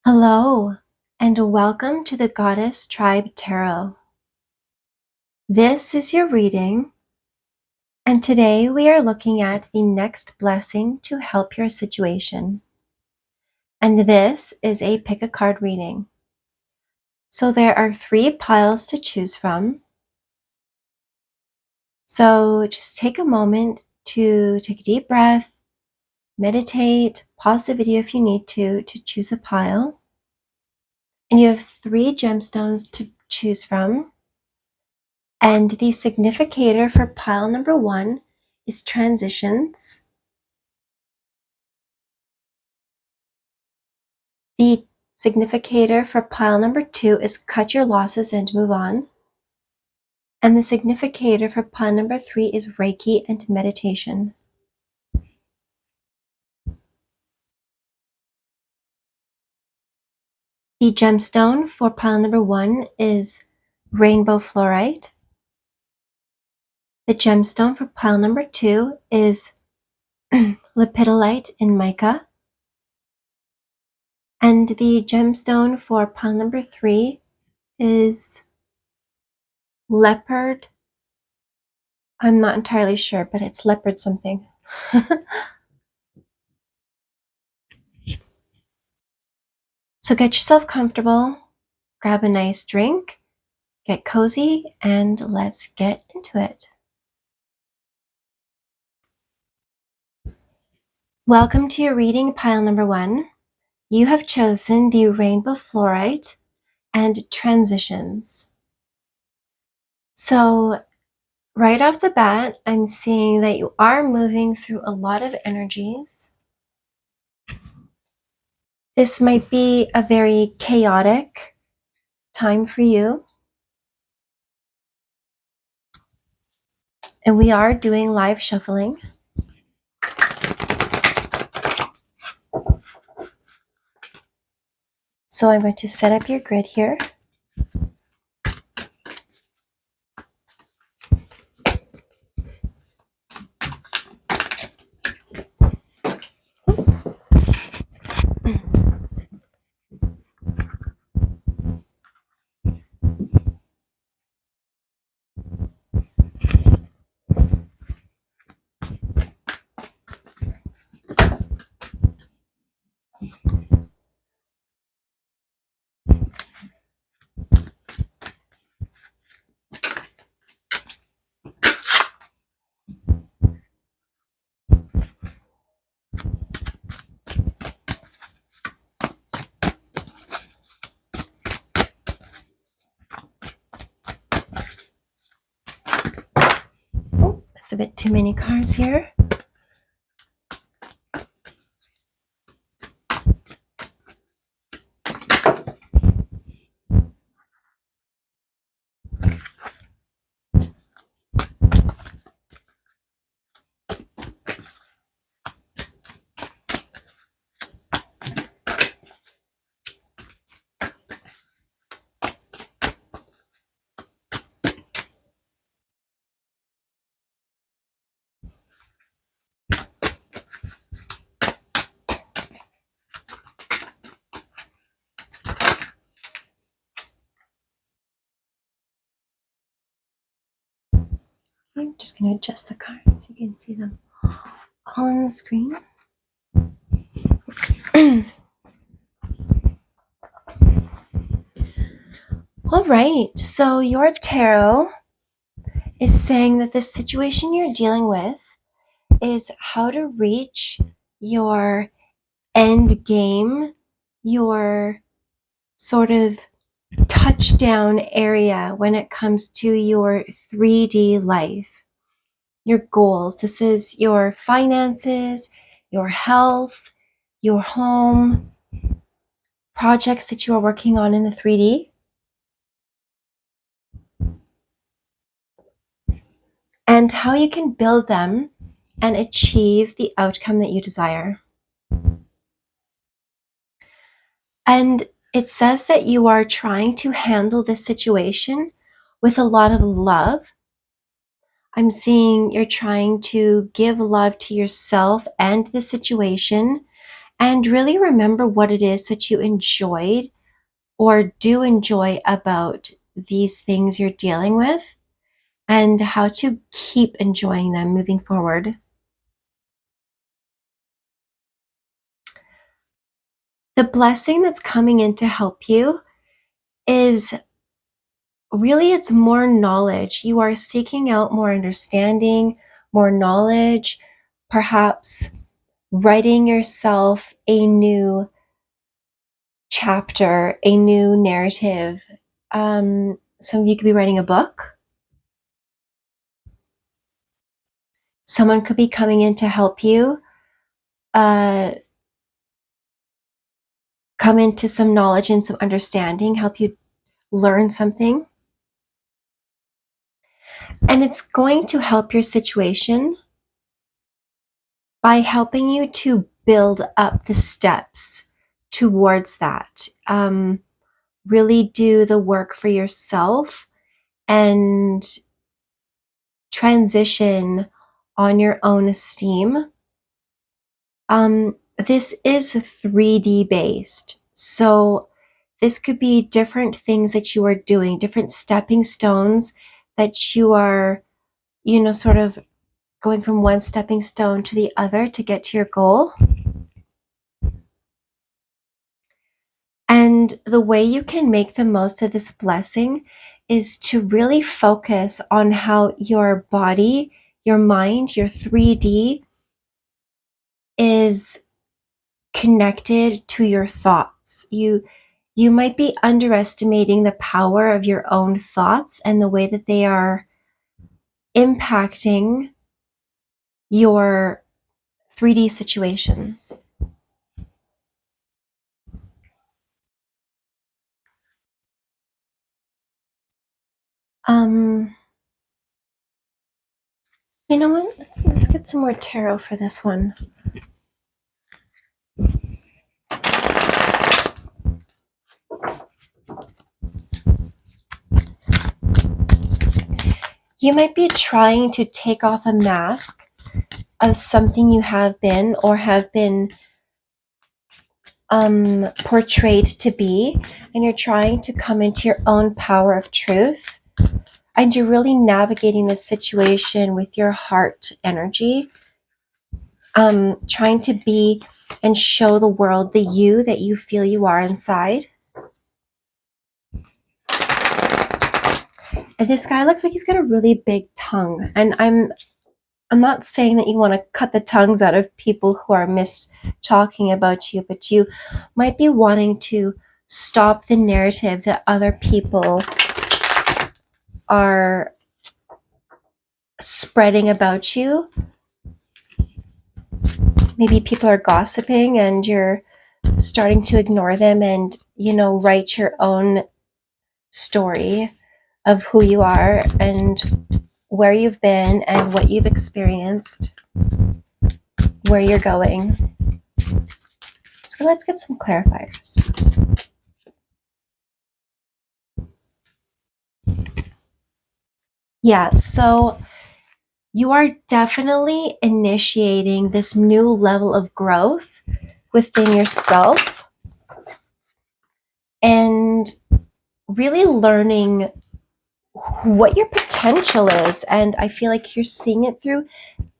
Hello, and welcome to the Goddess Tribe Tarot. This is your reading, and today we are looking at the next blessing to help your situation. And this is a pick a card reading. So there are 3 piles to choose from. So just take a moment to take a deep breath, meditate, pause the video if you need to choose a pile. And you have 3 gemstones to choose from. And the significator for pile number 1 is transitions. The significator for pile number 2 is cut your losses and move on. And the significator for pile number 3 is Reiki and meditation. The gemstone for pile number 1 is rainbow fluorite. The gemstone for pile number 2 is lepidolite in mica. And the gemstone for pile number 3 is leopard. I'm not entirely sure, but it's leopard something. So get yourself comfortable, grab a nice drink, get cozy, and let's get into it. Welcome to your reading, pile number 1. You have chosen the rainbow fluorite and transitions. So right off the bat, I'm seeing that you are moving through a lot of energies. This might be a very chaotic time for you. And we are doing live shuffling. So I'm going to set up your grid here. That's a bit too many cards here. I'm just going to adjust the cards so you can see them all on the screen. All right, so your tarot is saying that the situation you're dealing with is how to reach your end game, your sort of touchdown area when it comes to your 3D life, your goals. This is your finances, your health, your home, projects that you are working on in the 3D. And how you can build them and achieve the outcome that you desire. And it says that you are trying to handle this situation with a lot of love. I'm seeing you're trying to give love to yourself and the situation and really remember what it is that you enjoyed or do enjoy about these things you're dealing with, and how to keep enjoying them moving forward. The blessing that's coming in to help you is really, it's more knowledge. You are seeking out more understanding, more knowledge, perhaps writing yourself a new chapter, a new narrative. Some of you could be writing a book. Someone could be coming in to help you come into some knowledge and some understanding, help you learn something. And it's going to help your situation by helping you to build up the steps towards that. Really do the work for yourself and transition on your own esteem. This is 3D based. So this could be different things that you are doing, different stepping stones that you are, sort of going from one stepping stone to the other to get to your goal. And the way you can make the most of this blessing is to really focus on how your body, your mind, your 3D is connected to your thoughts. You might be underestimating the power of your own thoughts and the way that they are impacting your 3D situations. Um, you know what? Let's get some more tarot for this one. You might be trying to take off a mask of something you have been or have been portrayed to be, and you're trying to come into your own power of truth, and you're really navigating this situation with your heart energy, trying to be and show the world the you that you feel you are inside. And this guy looks like he's got a really big tongue, and I'm not saying that you want to cut the tongues out of people who are talking about you, but you might be wanting to stop the narrative that other people are spreading about you. Maybe people are gossiping and you're starting to ignore them and, write your own story of who you are and where you've been and what you've experienced, where you're going. So let's get some clarifiers. Yeah, so you are definitely initiating this new level of growth within yourself and really learning what your potential is. And I feel like you're seeing it through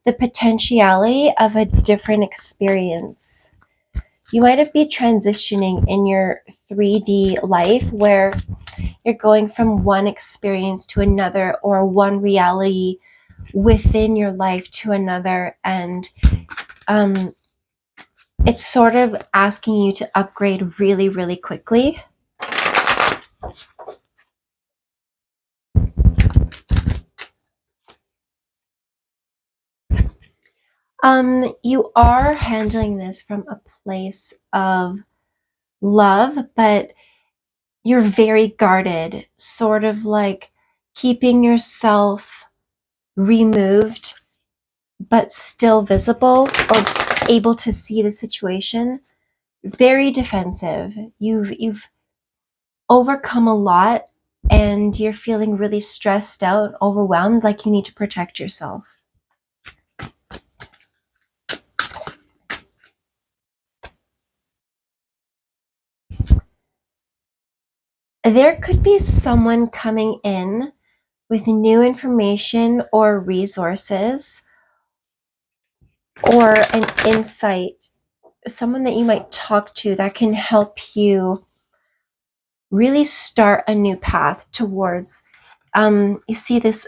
the potentiality of a different experience. You might be transitioning in your 3D life where you're going from one experience to another, or one reality within your life to another, and it's sort of asking you to upgrade really, really quickly. You are handling this from a place of love, but you're very guarded, sort of like keeping yourself removed, but still visible or able to see the situation. Very defensive. You've overcome a lot and you're feeling really stressed out, overwhelmed, like you need to protect yourself. there could be someone coming in with new information or resources or an insight, someone that you might talk to that can help you really start a new path towards. You see, this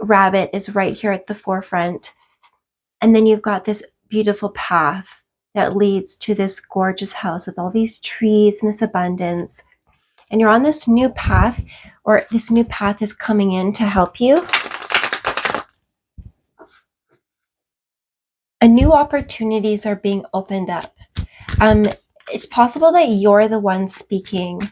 rabbit is right here at the forefront, and then you've got this beautiful path that leads to this gorgeous house with all these trees and this abundance. And you're on this new path, or this new path is coming in to help you. And new opportunities are being opened up. It's possible that you're the one speaking.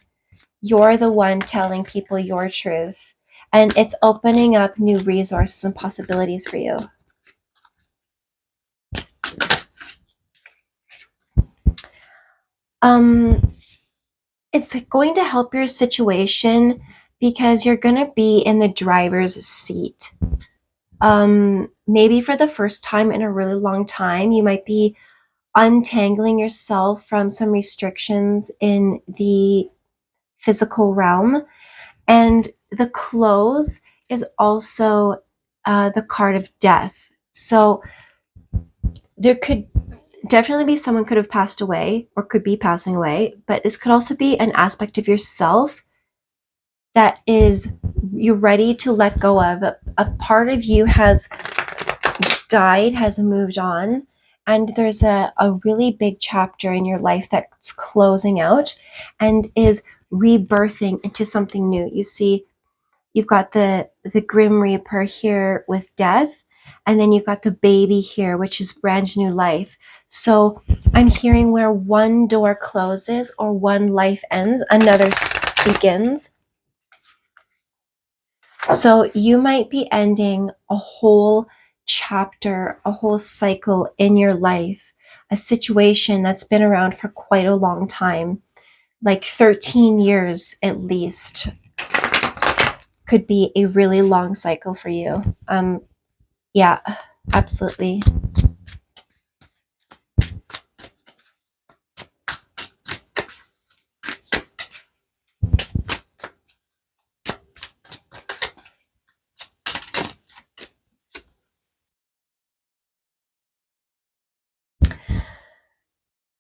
You're the one telling people your truth. And it's opening up new resources and possibilities for you. It's going to help your situation because you're going to be in the driver's seat. Maybe for the first time in a really long time, you might be untangling yourself from some restrictions in the physical realm. And the close is also the card of death. So there could definitely be someone could have passed away or could be passing away, but this could also be an aspect of yourself that is you're ready to let go of. A part of you has died, has moved on, and there's a really big chapter in your life that's closing out and is rebirthing into something new. You see, you've got the Grim Reaper here with death, and then you've got the baby here, which is brand new life. So I'm hearing where one door closes or one life ends, another begins. So you might be ending a whole chapter, a whole cycle in your life, a situation that's been around for quite a long time, like 13 years at least. Could be a really long cycle for you. Yeah, absolutely.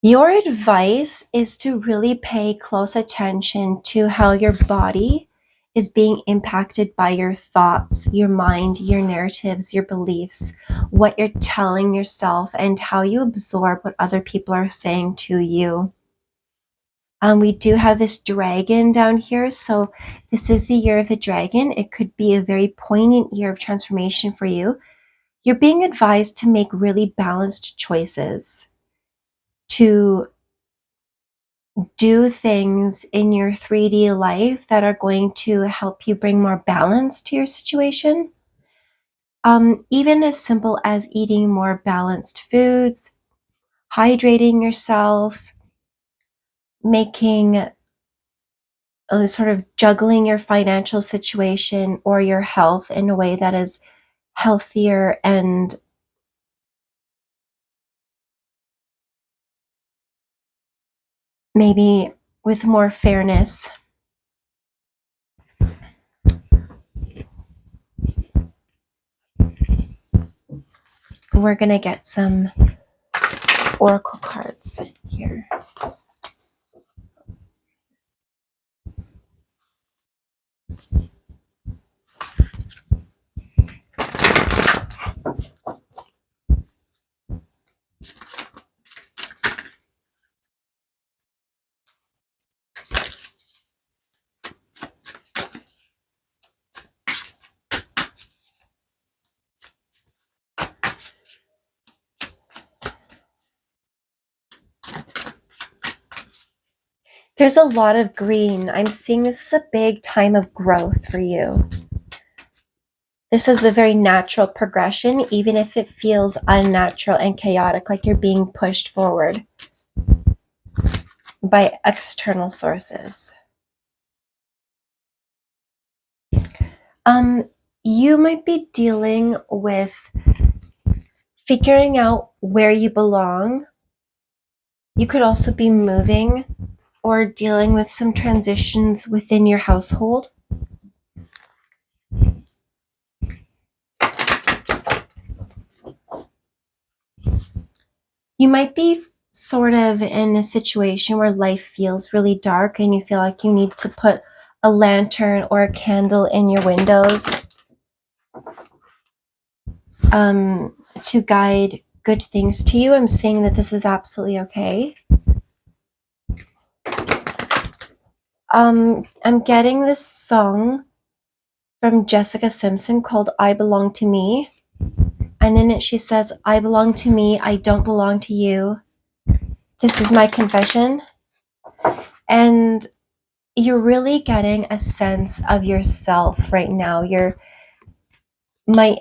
Your advice is to really pay close attention to how your body is being impacted by your thoughts, your mind, your narratives, your beliefs, what you're telling yourself, and how you absorb what other people are saying to you. We do have this dragon down here. So this is the year of the dragon. It could be a very poignant year of transformation for you. You're being advised to make really balanced choices, to do things in your 3D life that are going to help you bring more balance to your situation. Even as simple as eating more balanced foods, hydrating yourself, making sort of juggling your financial situation or your health in a way that is healthier and maybe with more fairness. We're going to get some oracle cards here. There's a lot of green. I'm seeing this is a big time of growth for you. This is a very natural progression, even if it feels unnatural and chaotic, like you're being pushed forward by external sources. You might be dealing with figuring out where you belong. You could also be moving. or dealing with some transitions within your household. You might be sort of in a situation where life feels really dark and you feel like you need to put a lantern or a candle in your windows to guide good things to you. I'm saying that this is absolutely okay. I'm getting this song from Jessica Simpson called I Belong to Me. And in it she says, I belong to me, I don't belong to you. This is my confession. And you're really getting a sense of yourself right now. You might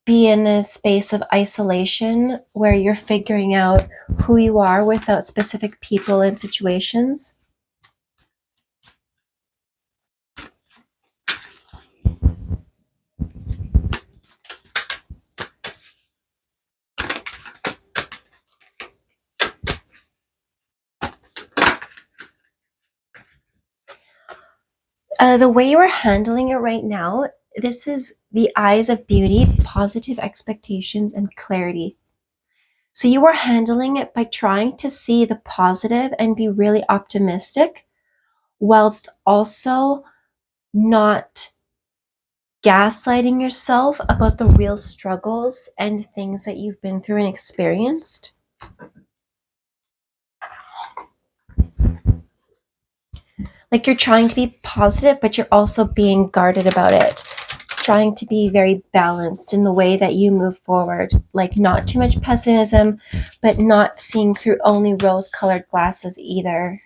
be in a space of isolation where you're figuring out who you are without specific people and situations. The way you are handling it right now, this is the eyes of beauty, positive expectations, and clarity. So you are handling it by trying to see the positive and be really optimistic, whilst also not gaslighting yourself about the real struggles and things that you've been through and experienced. Like you're trying to be positive, but you're also being guarded about it. Trying to be very balanced in the way that you move forward. Like not too much pessimism, but not seeing through only rose-colored glasses either.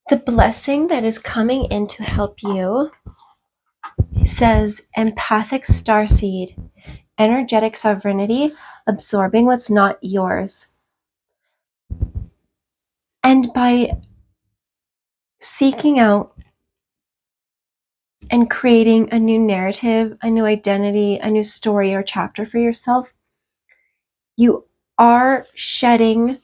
The blessing that is coming in to help you says empathic starseed, energetic sovereignty, absorbing what's not yours. And by seeking out and creating a new narrative, a new identity, a new story or chapter for yourself, you are shedding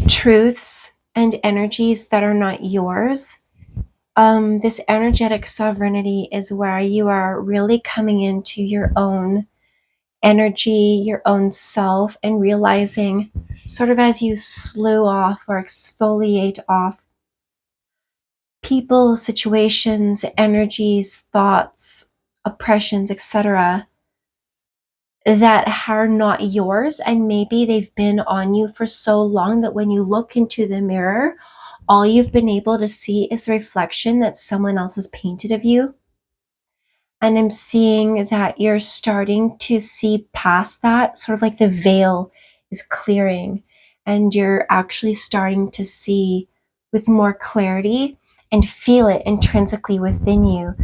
truths and energies that are not yours. This energetic sovereignty is where you are really coming into your own energy, your own self, and realizing, sort of as you slew off or exfoliate off people, situations, energies, thoughts, oppressions, etc., that are not yours, and maybe they've been on you for so long that when you look into the mirror, all you've been able to see is the reflection that someone else has painted of you. And I'm seeing that you're starting to see past that, sort of like the veil is clearing, and you're actually starting to see with more clarity and feel it intrinsically within you.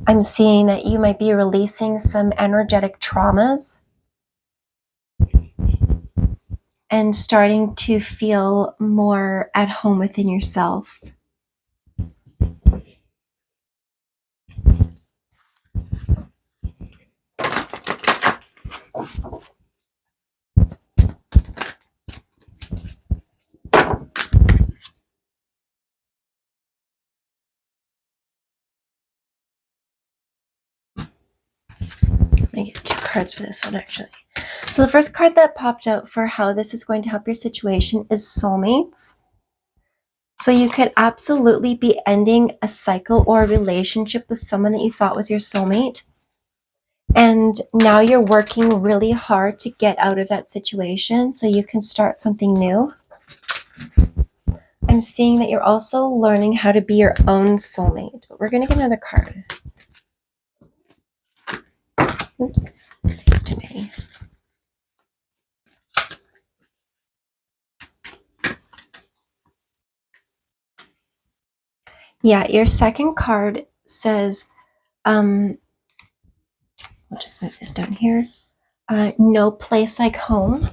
I'm seeing that you might be releasing some energetic traumas and starting to feel more at home within yourself. I get 2 cards for this one, actually. So the first card that popped out for how this is going to help your situation is soulmates. So you could absolutely be ending a cycle or a relationship with someone that you thought was your soulmate. And now you're working really hard to get out of that situation so you can start something new. I'm seeing that you're also learning how to be your own soulmate. But we're going to get another card. Oops, it's too many. Yeah, your second card says, I'll just move this down here. No place like home.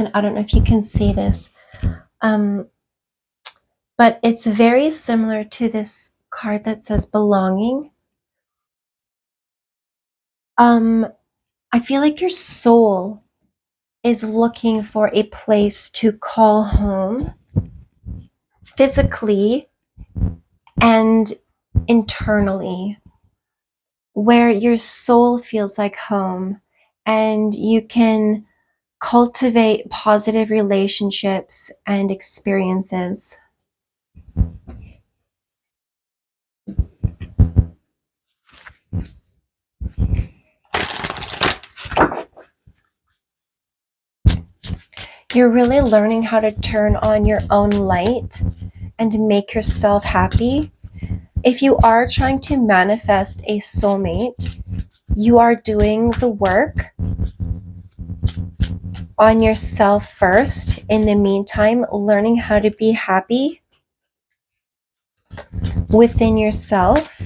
And I don't know if you can see this, um, but it's very similar to this card that says belonging. I feel like your soul is looking for a place to call home physically and internally, where your soul feels like home and you can cultivate positive relationships and experiences. You're really learning how to turn on your own light and make yourself happy. If you are trying to manifest a soulmate, you are doing the work on yourself first. In the meantime, learning how to be happy within yourself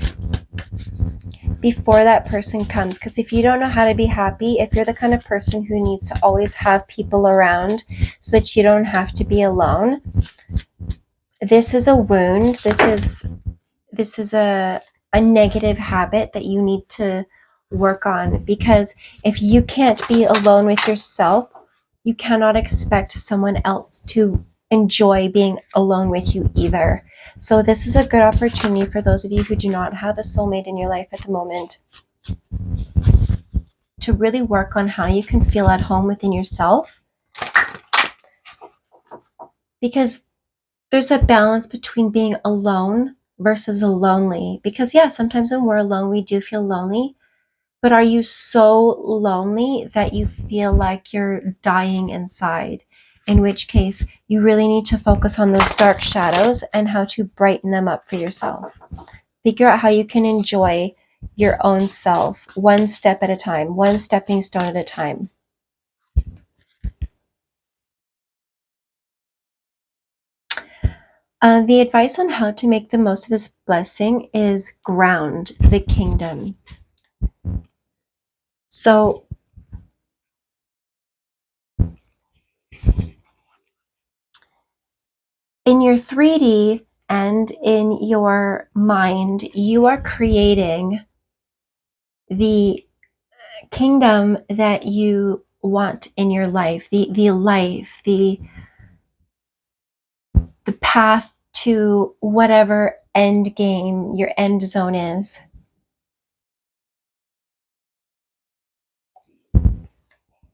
before that person comes. Because if you don't know how to be happy, if you're the kind of person who needs to always have people around so that you don't have to be alone, this is a wound. This is a negative habit that you need to work on, because if you can't be alone with yourself, you cannot expect someone else to enjoy being alone with you either. So this is a good opportunity for those of you who do not have a soulmate in your life at the moment to really work on how you can feel at home within yourself, because there's a balance between being alone versus lonely. Because yeah, sometimes when we're alone, we do feel lonely. But are you so lonely that you feel like you're dying inside? In which case, you really need to focus on those dark shadows and how to brighten them up for yourself. Figure out how you can enjoy your own self one step at a time, one stepping stone at a time. The advice on how to make the most of this blessing is ground the kingdom. So in your 3D and in your mind, you are creating the kingdom that you want in your life, the path to whatever end game your end zone is.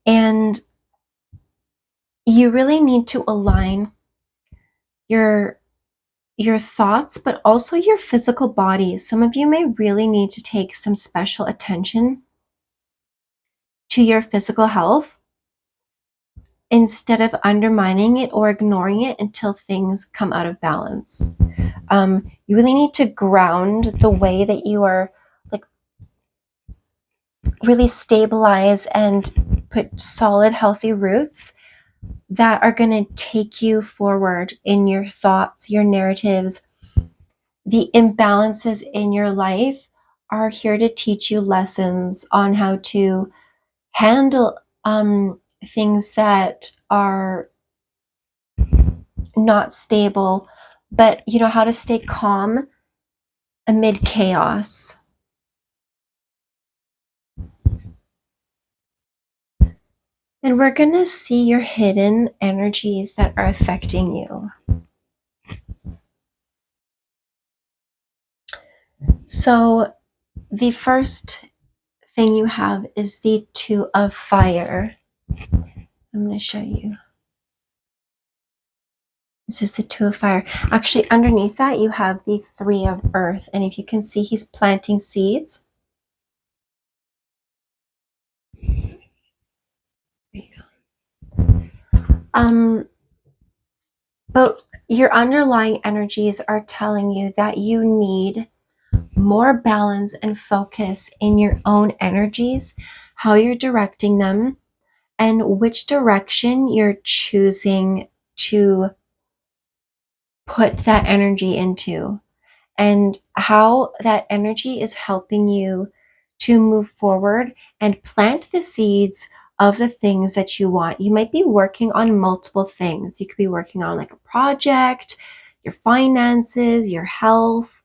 And you really need to align your thoughts, but also your physical body. Some of you may really need to take some special attention to your physical health instead of undermining it or ignoring it until things come out of balance. You really need to ground the way that you are, like, really stabilize and put solid, healthy roots that are going to take you forward in your thoughts, your narratives. The imbalances in your life are here to teach you lessons on how to handle things that are not stable, but you know how to stay calm amid chaos. And we're going to see your hidden energies that are affecting you. So the first thing you have is the Two of Fire. I'm going to show you. This is the Two of Fire. Actually, underneath that, you have the Three of Earth. And if you can see, he's planting seeds. There you go. But your underlying energies are telling you that you need more balance and focus in your own energies, how you're directing them, and which direction you're choosing to put that energy into, and how that energy is helping you to move forward and plant the seeds of the things that you want. You might be working on multiple things. You could be working on like a project, your finances, your health,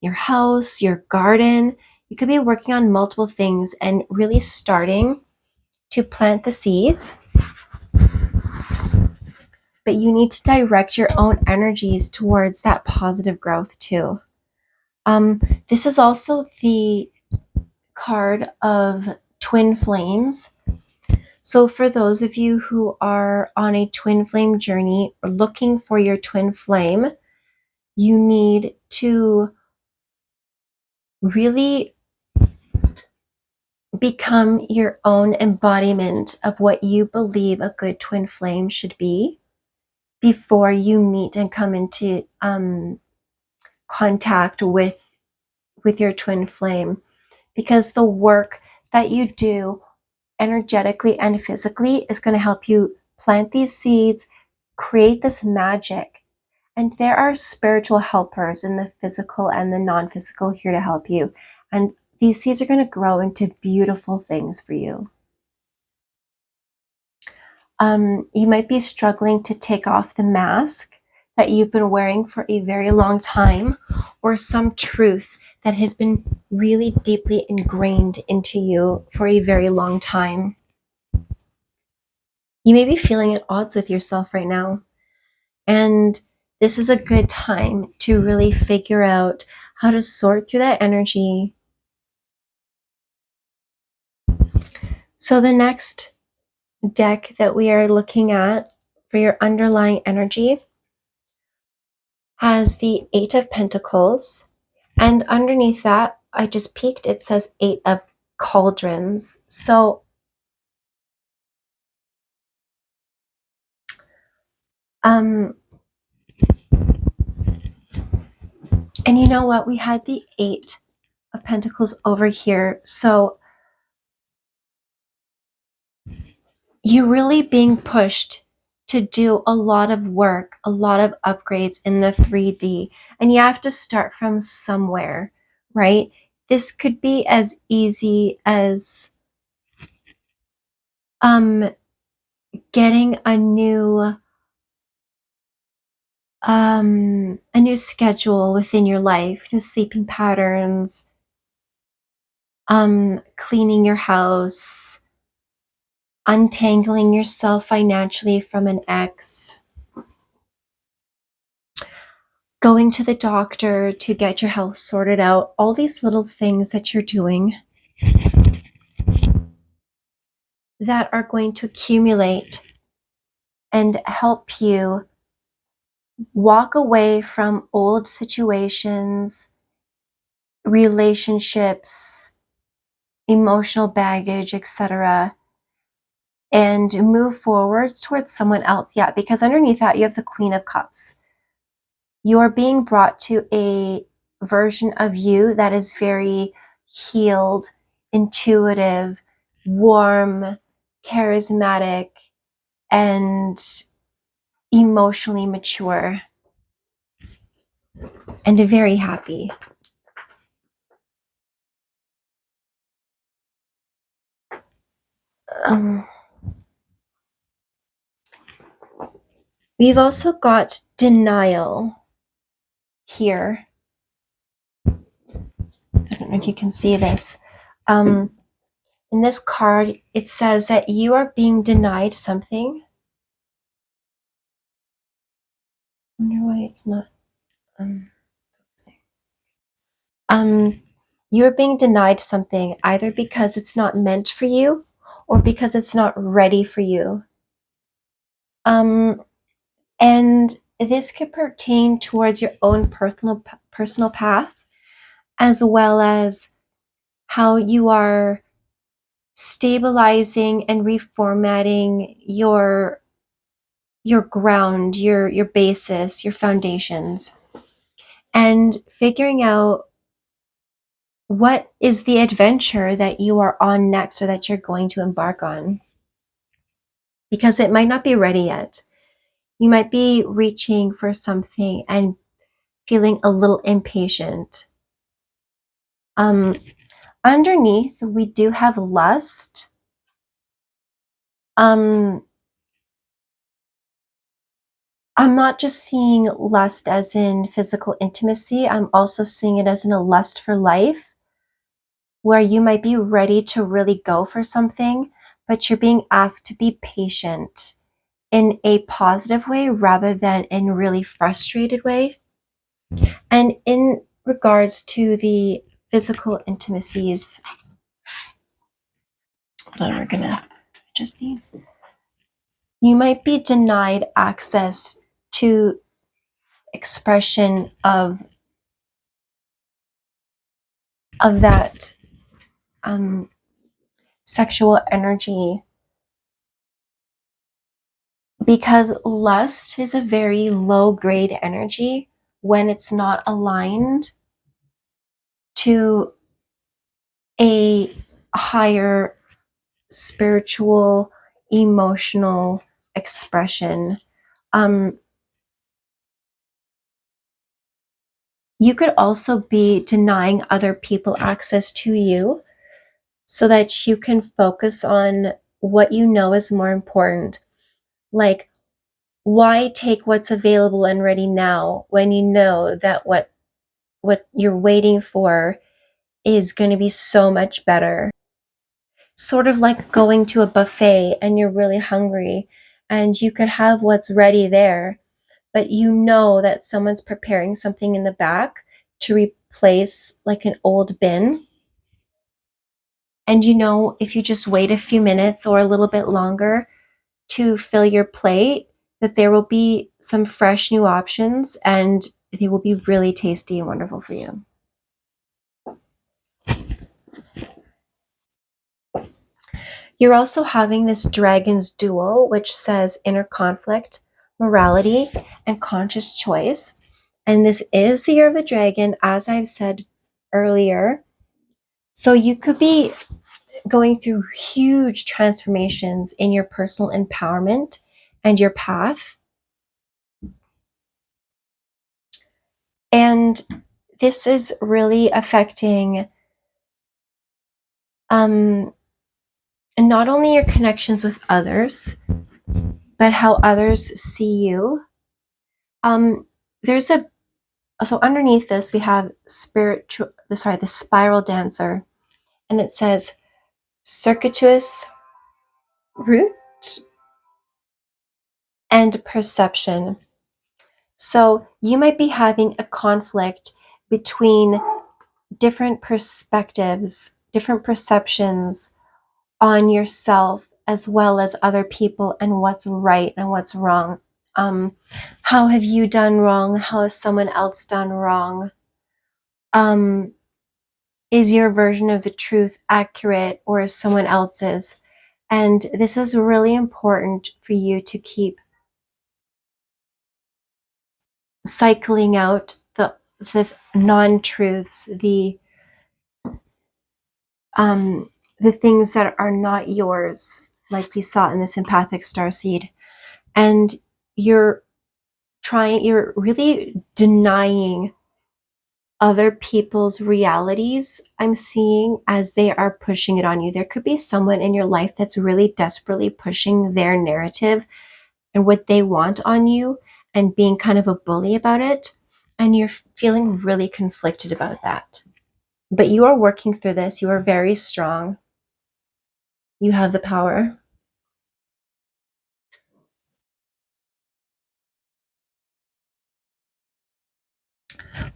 your house, your garden. You could be working on multiple things and really starting to plant the seeds, but you need to direct your own energies towards that positive growth too. This is also the card of twin flames. So for those of you who are on a twin flame journey or looking for your twin flame, you need to really become your own embodiment of what you believe a good twin flame should be before you meet and come into contact with your twin flame, because the work that you do energetically and physically is going to help you plant these seeds, create this magic. And there are spiritual helpers in the physical and the non-physical here to help you. And these seeds are going to grow into beautiful things for you. You might be struggling to take off the mask that you've been wearing for a very long time, or some truth that has been really deeply ingrained into you for a very long time. You may be feeling at odds with yourself right now, and this is a good time to really figure out how to sort through that energy. So the next deck that we are looking at for your underlying energy has the Eight of Pentacles, and underneath that, I just peeked, it says Eight of Cauldrons. So and you know what, we had the Eight of Pentacles over here, so you're really being pushed to do a lot of work, a lot of upgrades in the 3D, and you have to start from somewhere, right? This could be as easy as getting a new schedule within your life, new sleeping patterns, cleaning your house, untangling yourself financially from an ex, going to the doctor to get your health sorted out, all these little things that you're doing that are going to accumulate and help you walk away from old situations, relationships, emotional baggage, etc., and move forwards towards someone else. Yeah, because underneath that, you have the Queen of Cups. You are being brought to a version of you that is very healed, intuitive, warm, charismatic, and emotionally mature, and very happy. Um, we've also got denial here. I don't know if you can see this. In this card, it says that you are being denied something. I wonder why it's not. You're being denied something either because it's not meant for you or because it's not ready for you. And this could pertain towards your own personal path, as well as how you are stabilizing and reformatting your ground, your basis, your foundations, and figuring out what is the adventure that you are on next or that you're going to embark on, because it might not be ready yet. You might be reaching for something and feeling a little impatient. Underneath, we do have lust. I'm not just seeing lust as in physical intimacy, I'm also seeing it as in a lust for life, where you might be ready to really go for something, but you're being asked to be patient in a positive way rather than in really frustrated way. And in regards to the physical intimacies, hold on, we're gonna adjust these. You might be denied access to expression of that sexual energy, because lust is a very low grade energy when it's not aligned to a higher spiritual, emotional expression. Um, you could also be denying other people access to you so that you can focus on what you know is more important. Like, why take what's available and ready now when you know that what you're waiting for is going to be so much better? Sort of like going to a buffet and you're really hungry and you could have what's ready there, but you know that someone's preparing something in the back to replace like an old bin. And you know, if you just wait a few minutes or a little bit longer to fill your plate, that there will be some fresh new options and they will be really tasty and wonderful for you. You're also having this dragon's duel, which says inner conflict, morality, and conscious choice. And this is the year of the dragon, as I've said earlier. So you could be going through huge transformations in your personal empowerment and your path. And this is really affecting um, not only your connections with others, but how others see you. There's a So underneath this we have the spiral dancer, and it says circuitous route and perception. So you might be having a conflict between different perspectives, different perceptions on yourself as well as other people, and what's right and what's wrong. How have you done wrong? How has someone else done wrong? Um, is your version of the truth accurate or is someone else's? And this is really important for you to keep cycling out the non-truths, um, the things that are not yours, like we saw in this empathic starseed. And you're you're really denying other people's realities, I'm seeing, as they are pushing it on you. There could be someone in your life that's really desperately pushing their narrative and what they want on you and being kind of a bully about it. And you're feeling really conflicted about that. But you are working through this. You are very strong. You have the power.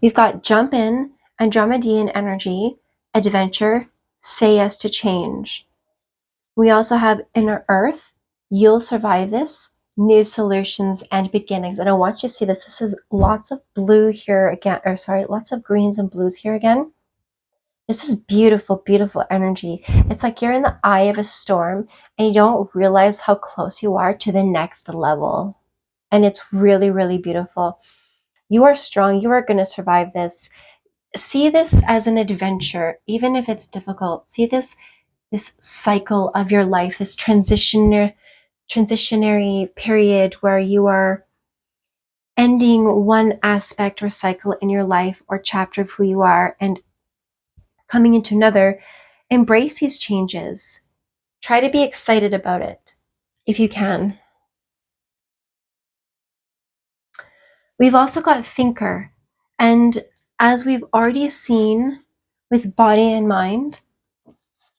We've got jump in, Andromedan energy, adventure, say yes to change. We also have inner earth, you'll survive this, new solutions and beginnings. And I want you to see this. This is lots of blue here again, or sorry, lots of greens and blues here again. This is beautiful, beautiful energy. It's like you're in the eye of a storm and you don't realize how close you are to the next level. And it's really, really beautiful. You are strong. You are going to survive this. See this as an adventure, even if it's difficult. See this cycle of your life, this transitionary period where you are ending one aspect or cycle in your life or chapter of who you are and coming into another. Embrace these changes. Try to be excited about it. if you can. We've also got thinker. And as we've already seen with body and mind,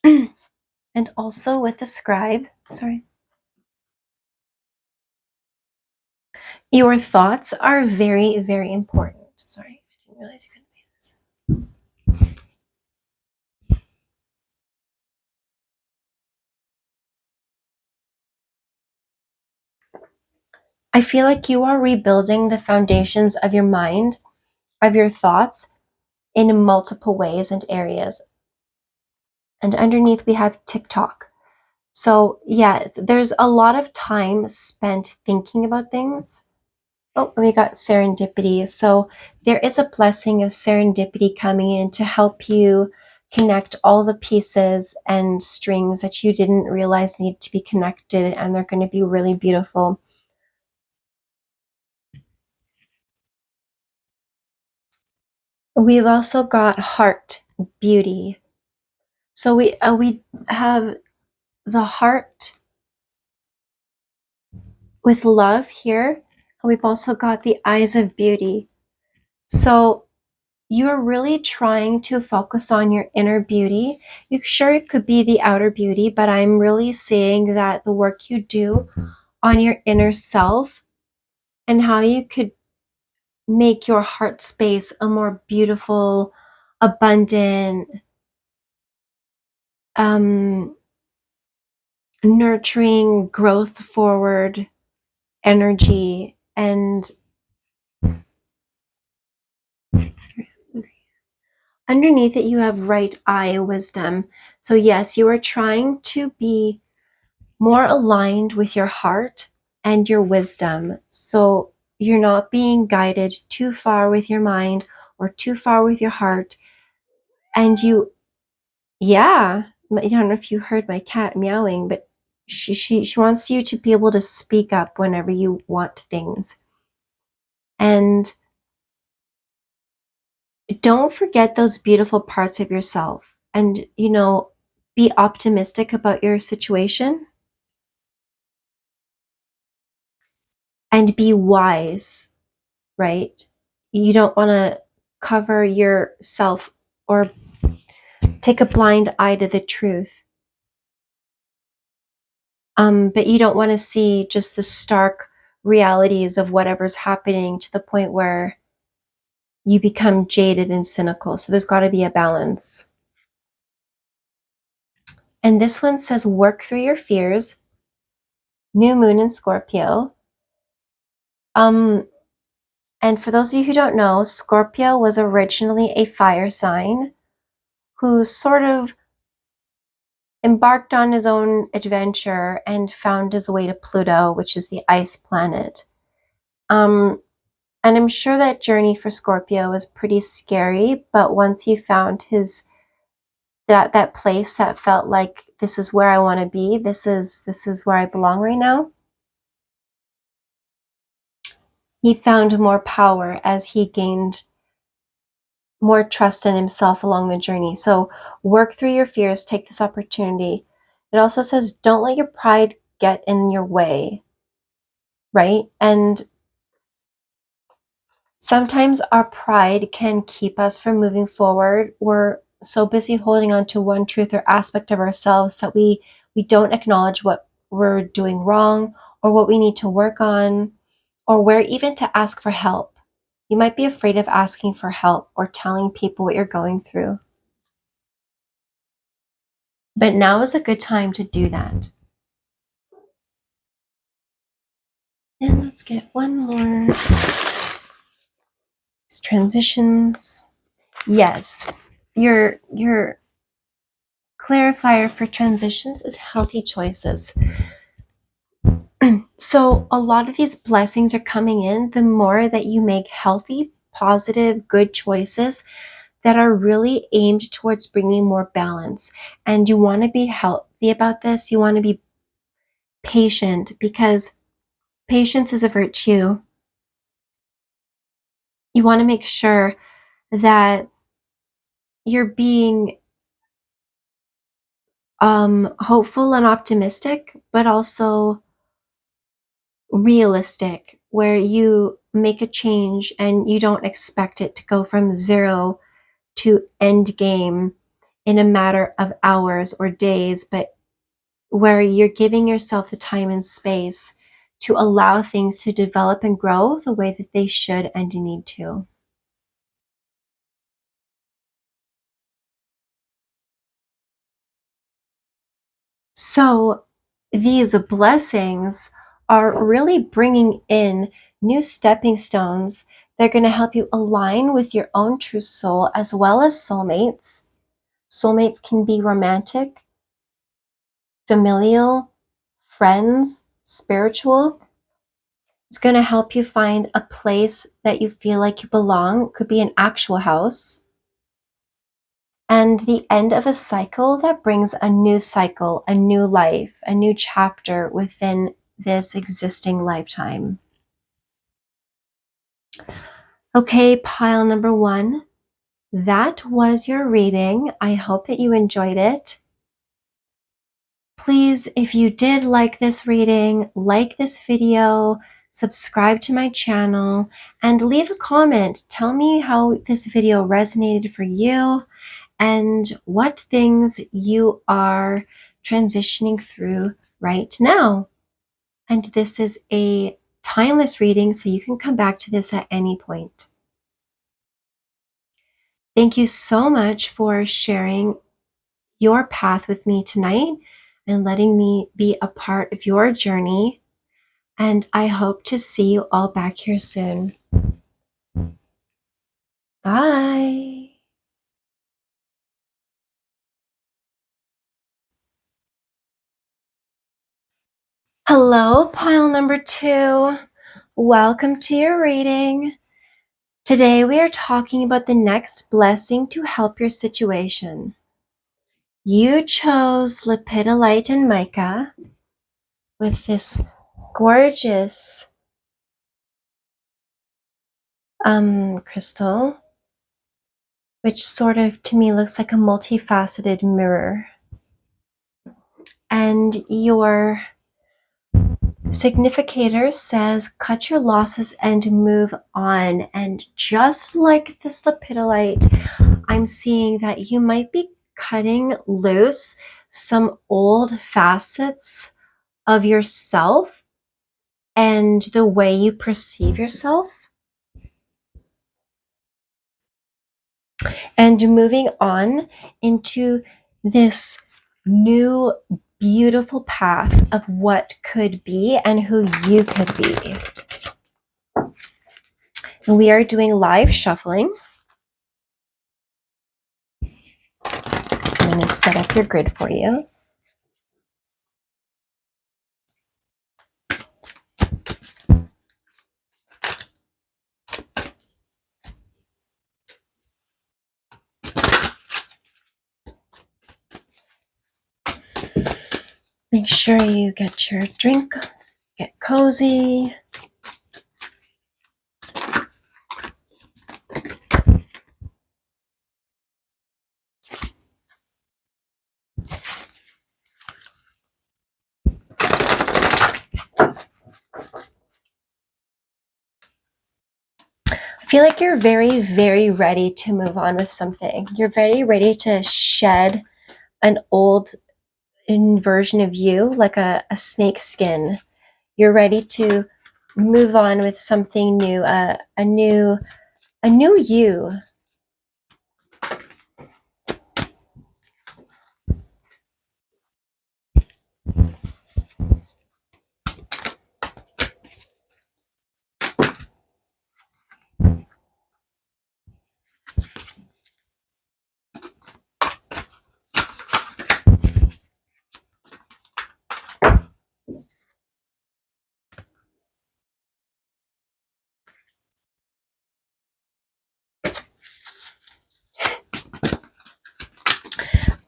and also with the scribe, your thoughts are very, very important. Sorry, I didn't realize you couldn't see this. I feel like you are rebuilding the foundations of your mind, of your thoughts, in multiple ways and areas. And underneath, we have TikTok. So, yes, there's a lot of time spent thinking about things. Oh, we got serendipity. So, there is a blessing of serendipity coming in to help you connect all the pieces and strings that you didn't realize need to be connected, and they're going to be really beautiful. We've also got heart, beauty. So we have the heart with love here. We've also got the eyes of beauty. So you're really trying to focus on your inner beauty. You sure it could be the outer beauty, but I'm really seeing that the work you do on your inner self and how you could make your heart space a more beautiful, abundant, um, nurturing, growth forward energy. And underneath it, you have right eye wisdom. So, yes, you are trying to be more aligned with your heart and your wisdom. So, you're not being guided too far with your mind or too far with your heart. And yeah, I don't know if you heard my cat meowing, but she wants you to be able to speak up whenever you want things. And don't forget those beautiful parts of yourself, and be optimistic about your situation and be wise, right? You don't want to cover yourself or take a blind eye to the truth. But you don't want to see just the stark realities of whatever's happening to the point where you become jaded and cynical. So there's got to be a balance. And this one says work through your fears. New moon in Scorpio. Um, and for those of you who don't know, Scorpio was originally a fire sign who sort of embarked on his own adventure and found his way to Pluto, which is the ice planet. And I'm sure that journey for Scorpio was pretty scary, but once he found his that place that felt like this is where I want to be, this is where I belong right now. He found more power as he gained more trust in himself along the journey. So work through your fears, take this opportunity. It also says don't let your pride get in your way, right? And sometimes our pride can keep us from moving forward. We're so busy holding on to one truth or aspect of ourselves that we don't acknowledge what we're doing wrong or what we need to work on or where even to ask for help. You might be afraid of asking for help or telling people what you're going through. But now is a good time to do that. And let's get one more. Transitions. Yes. Your clarifier for transitions is healthy choices. So a lot of these blessings are coming in the more that you make healthy, positive, good choices that are really aimed towards bringing more balance. And you want to be healthy about this. You want to be patient because patience is a virtue. You want to make sure that you're being hopeful and optimistic, but also realistic, where you make a change and you don't expect it to go from zero to end game in a matter of hours or days, but where you're giving yourself the time and space to allow things to develop and grow the way that they should and need to. So these blessings are really bringing in new stepping stones. They're going to help you align with your own true soul as well as soulmates. Soulmates can be romantic, familial, friends, spiritual. It's going to help you find a place that you feel like you belong. It could be an actual house. And the end of a cycle that brings a new cycle, a new life, a new chapter within this existing lifetime. Okay, pile number one. That was your reading. I hope that you enjoyed it. Please, if you did like this reading, like this video, subscribe to my channel, and leave a comment. Tell me how this video resonated for you and what things you are transitioning through right now. And this is a timeless reading, so you can come back to this at any point. Thank you so much for sharing your path with me tonight and letting me be a part of your journey. And I hope to see you all back here soon. Bye. Hello, pile number two. Welcome to your reading. Today we are talking about the next blessing to help your situation. You chose lepidolite and mica with this gorgeous crystal, which sort of to me looks like a multifaceted mirror. And your significator says cut your losses and move on. And just like this lepidolite, I'm seeing that you might be cutting loose some old facets of yourself and the way you perceive yourself, and moving on into this new beautiful path of what could be and who you could be. And we are doing live shuffling. I'm going to set up your grid for you. Make sure you get your drink, get cozy. I feel like you're very, very ready to move on with something. You're very ready to shed an old version of you, like a snake skin. You're ready to move on with something new, a new you.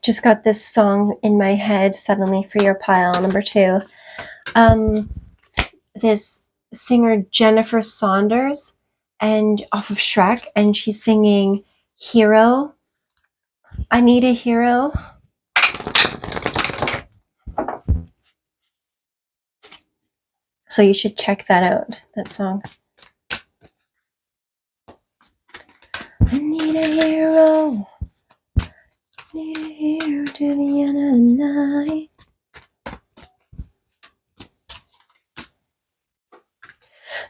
Just got this song in my head suddenly for your pile number two. This singer Jennifer Saunders, and off of Shrek, and she's singing Hero. I need a hero. So you should check that out, that song. I need a hero. Need a hero to the end of the night.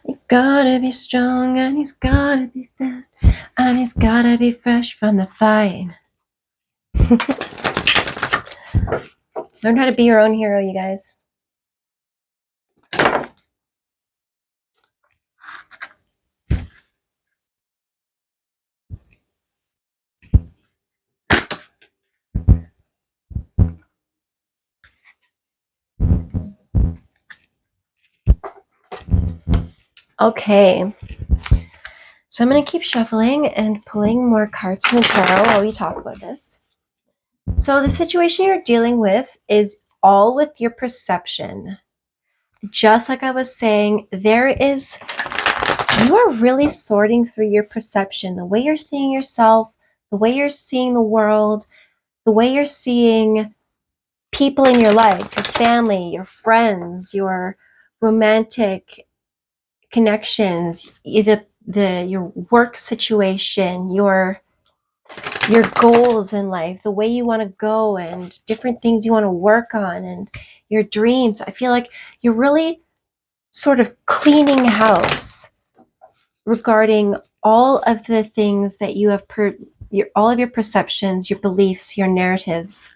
You gotta be strong and he's gotta be fast and he's gotta be fresh from the fight. Learn how to be your own hero, you guys. Okay. So I'm going to keep shuffling and pulling more cards from the tarot while we talk about this. So the situation you're dealing with is all with your perception. Just like I was saying, you are really sorting through your perception, the way you're seeing yourself, the way you're seeing the world, the way you're seeing people in your life, your family, your friends, your romantic connections, either your work situation, your goals in life, the way you want to go and different things you want to work on and your dreams. I feel like you're really sort of cleaning house regarding all of the things that you have all of your perceptions, your beliefs, your narratives.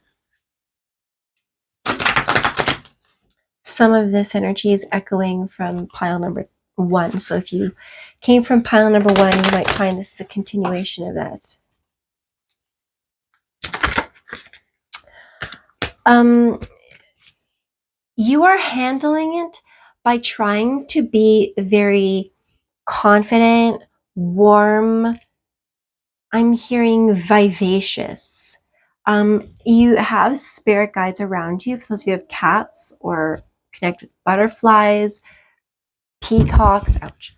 Some of this energy is echoing from pile number 1. So if you came from pile number 1, you might find this is a continuation of that. You are handling it by trying to be very confident, warm. I'm hearing vivacious. You have spirit guides around you. For those of you who have cats or connect with butterflies, peacocks. Ouch.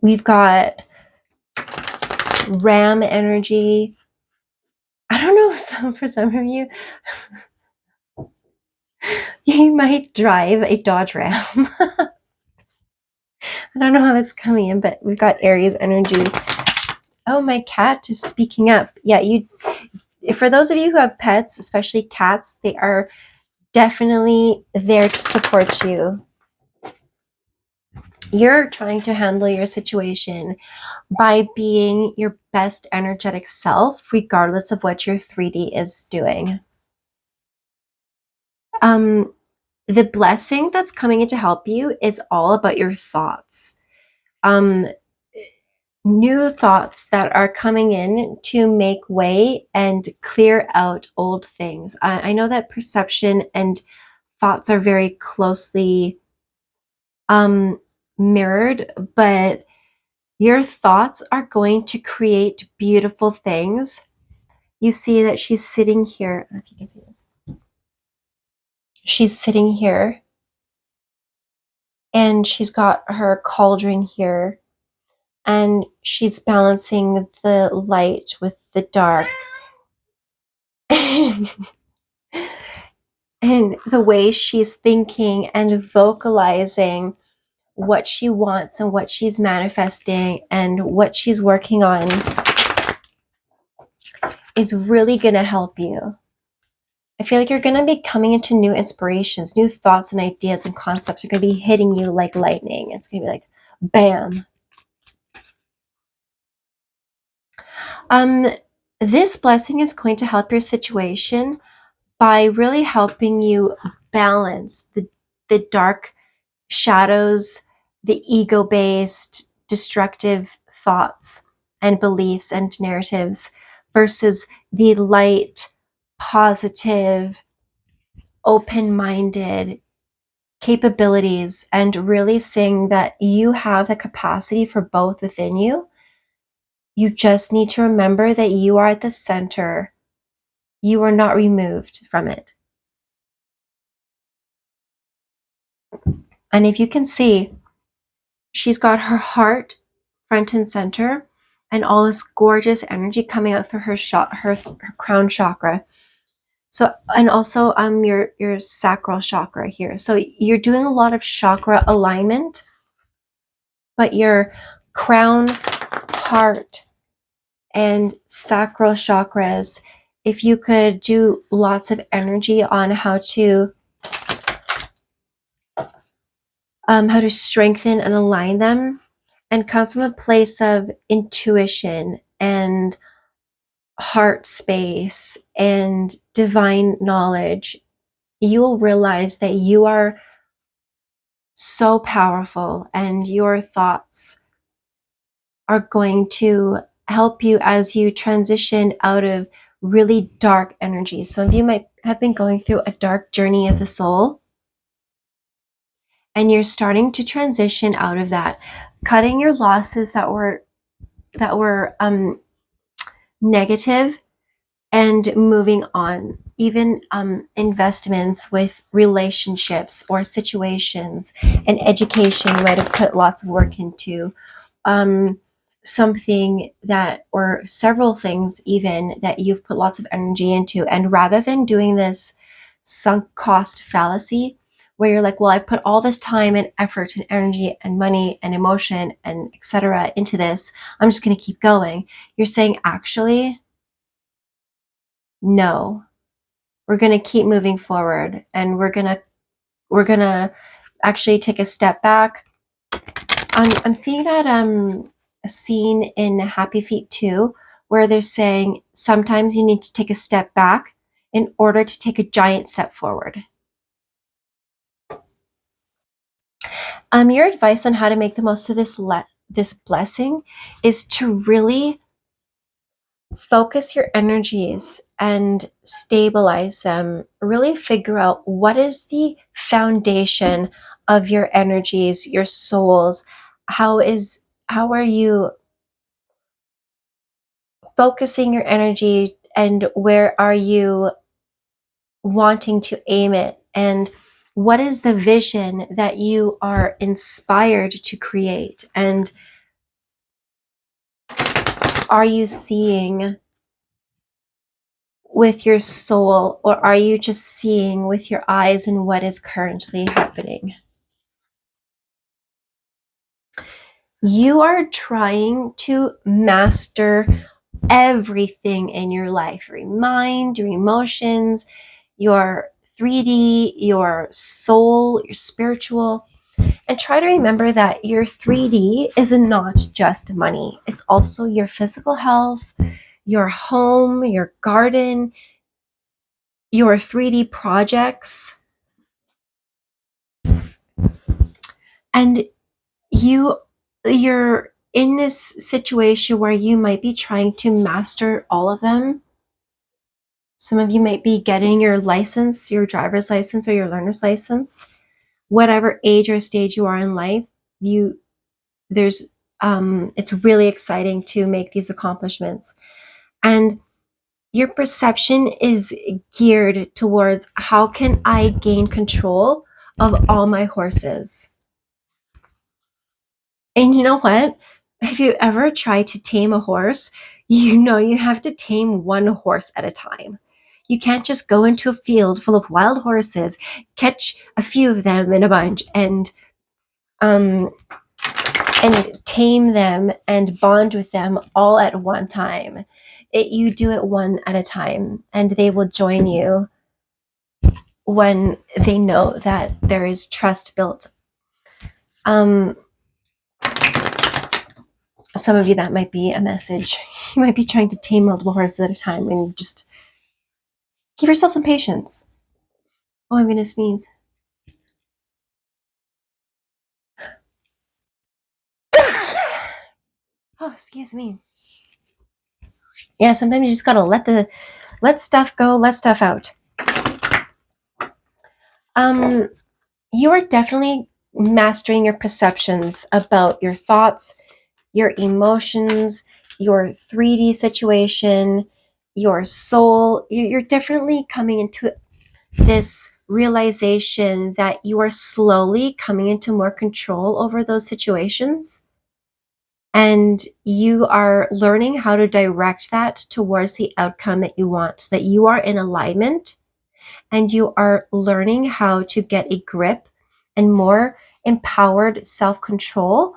We've got ram energy. I don't know, for some of you, you might drive a Dodge Ram. I don't know how that's coming in, but we've got Aries energy. Oh, my cat is speaking up. Yeah, for those of you who have pets, especially cats, they are definitely there to support you. You're trying to handle your situation by being your best energetic self, regardless of what your 3D is doing. The blessing that's coming in to help you is all about your thoughts. New thoughts that are coming in to make way and clear out old things. I know that perception and thoughts are very closely mirrored, but your thoughts are going to create beautiful things. You see that she's sitting here. I don't know if you can see this. She's sitting here and she's got her cauldron here and she's balancing the light with the dark. And the way she's thinking and vocalizing what she wants and what she's manifesting and what she's working on is really going to help you. I feel like you're going to be coming into new inspirations, new thoughts and ideas and concepts are going to be hitting you like lightning. It's going to be like, bam. This blessing is going to help your situation by really helping you balance the dark shadows, the ego-based, destructive thoughts and beliefs and narratives versus the light, positive, open-minded capabilities, and really seeing that you have the capacity for both within you. You just need to remember that you are at the center. You are not removed from it. And if you can see, she's got her heart front and center and all this gorgeous energy coming out through her crown chakra. So, and also your sacral chakra here. So you're doing a lot of chakra alignment, but your crown, heart, and sacral chakras, if you could do lots of energy on how to strengthen and align them and come from a place of intuition and heart space and divine knowledge, you will realize that you are so powerful and your thoughts are going to help you as you transition out of really dark energies. Some of you might have been going through a dark journey of the soul, and you're starting to transition out of that, cutting your losses that were negative and moving on. Even investments with relationships or situations and education you might have put lots of work into, um, something that, or several things even, that you've put lots of energy into. And rather than doing this sunk cost fallacy, where you're like, well, I've put all this time and effort and energy and money and emotion and etc. into this, I'm just going to keep going. You're saying, actually, no, we're going to keep moving forward, and we're gonna actually take a step back. I'm seeing that a scene in Happy Feet 2 where they're saying sometimes you need to take a step back in order to take a giant step forward. Your advice on how to make the most of this blessing is to really focus your energies and stabilize them. Really figure out what is the foundation of your energies, your souls. How are you focusing your energy, and where are you wanting to aim it, and what is the vision that you are inspired to create, and are you seeing with your soul, or are you just seeing with your eyes and what is currently happening? You are trying to master everything in your life, your mind, your emotions, your 3D, your soul, your spiritual. And try to remember that your 3D is not just money, it's also your physical health, your home, your garden, your 3D projects. And you're in this situation where you might be trying to master all of them. Some of you might be getting your license, your driver's license or your learner's license. Whatever age or stage you are in life, you there's it's really exciting to make these accomplishments. And your perception is geared towards, how can I gain control of all my horses? And you know what? If you ever try to tame a horse, you know you have to tame one horse at a time. You can't just go into a field full of wild horses, catch a few of them in a bunch, um, and tame them and bond with them all at one time. You do it one at a time, and they will join you when they know that there is trust built. Um, some of you, that might be a message. You might be trying to tame multiple horses at a time, and just give yourself some patience. Oh, I'm gonna sneeze. Oh, excuse me. Yeah, sometimes you just gotta let stuff go, let stuff out. You are definitely mastering your perceptions about your thoughts, your emotions, your 3D situation, your soul. You're definitely coming into this realization that you are slowly coming into more control over those situations. And you are learning how to direct that towards the outcome that you want, so that you are in alignment and you are learning how to get a grip and more empowered self-control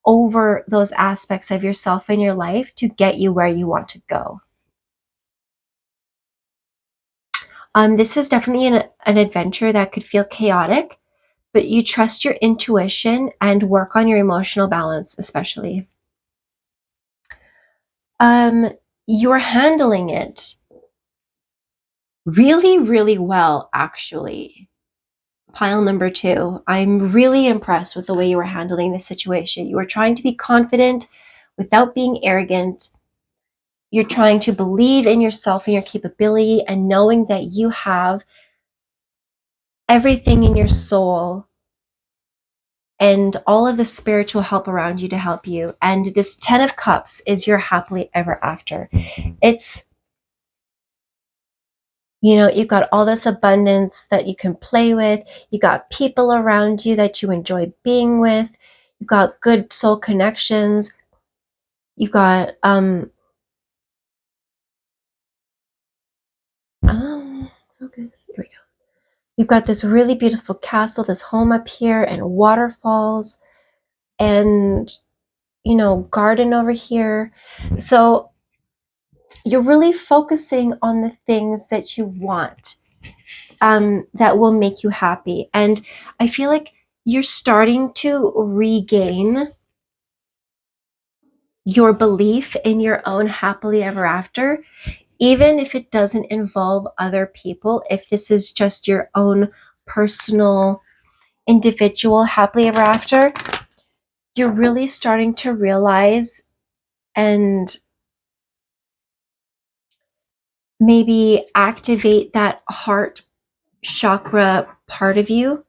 over those aspects of yourself in your life to get you where you want to go. This is definitely an adventure that could feel chaotic, but you trust your intuition and work on your emotional balance, especially. Um, you're handling it really, really well, actually. Pile number two, I'm really impressed with the way you were handling this situation. You were trying to be confident without being arrogant. You're trying to believe in yourself and your capability and knowing that you have everything in your soul and all of the spiritual help around you to help you. And this 10 of Cups is your happily ever after. It's, you've got all this abundance that you can play with. You got people around you that you enjoy being with. You've got good soul connections. You got focus. Here we go. You've got this really beautiful castle, this home up here, and waterfalls, and garden over here. So you're really focusing on the things that you want, that will make you happy. And I feel like you're starting to regain your belief in your own happily ever after, even if it doesn't involve other people, if this is just your own personal, individual happily ever after, you're really starting to realize and maybe activate that heart chakra part of you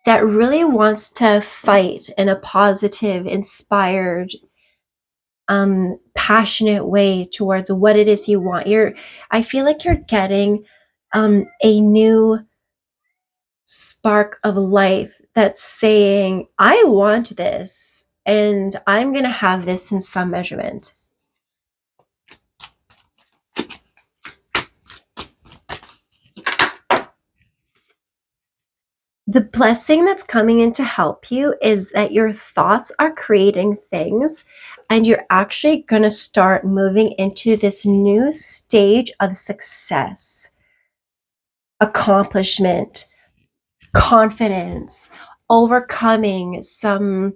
that really wants to fight in a positive, inspired, passionate way towards what it is you want. I feel like you're getting a new spark of life that's saying, I want this and I'm going to have this in some measurement. The blessing that's coming in to help you is that your thoughts are creating things, and you're actually going to start moving into this new stage of success, accomplishment, confidence, overcoming some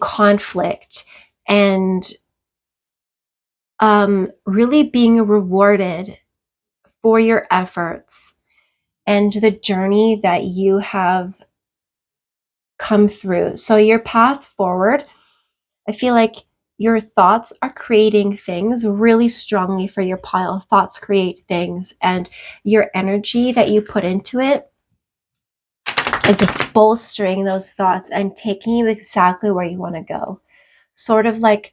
conflict, and really being rewarded for your efforts and the journey that you have come through. So your path forward, I feel like your thoughts are creating things really strongly for your pile. Thoughts create things, and your energy that you put into it is bolstering those thoughts and taking you exactly where you want to go. Sort of like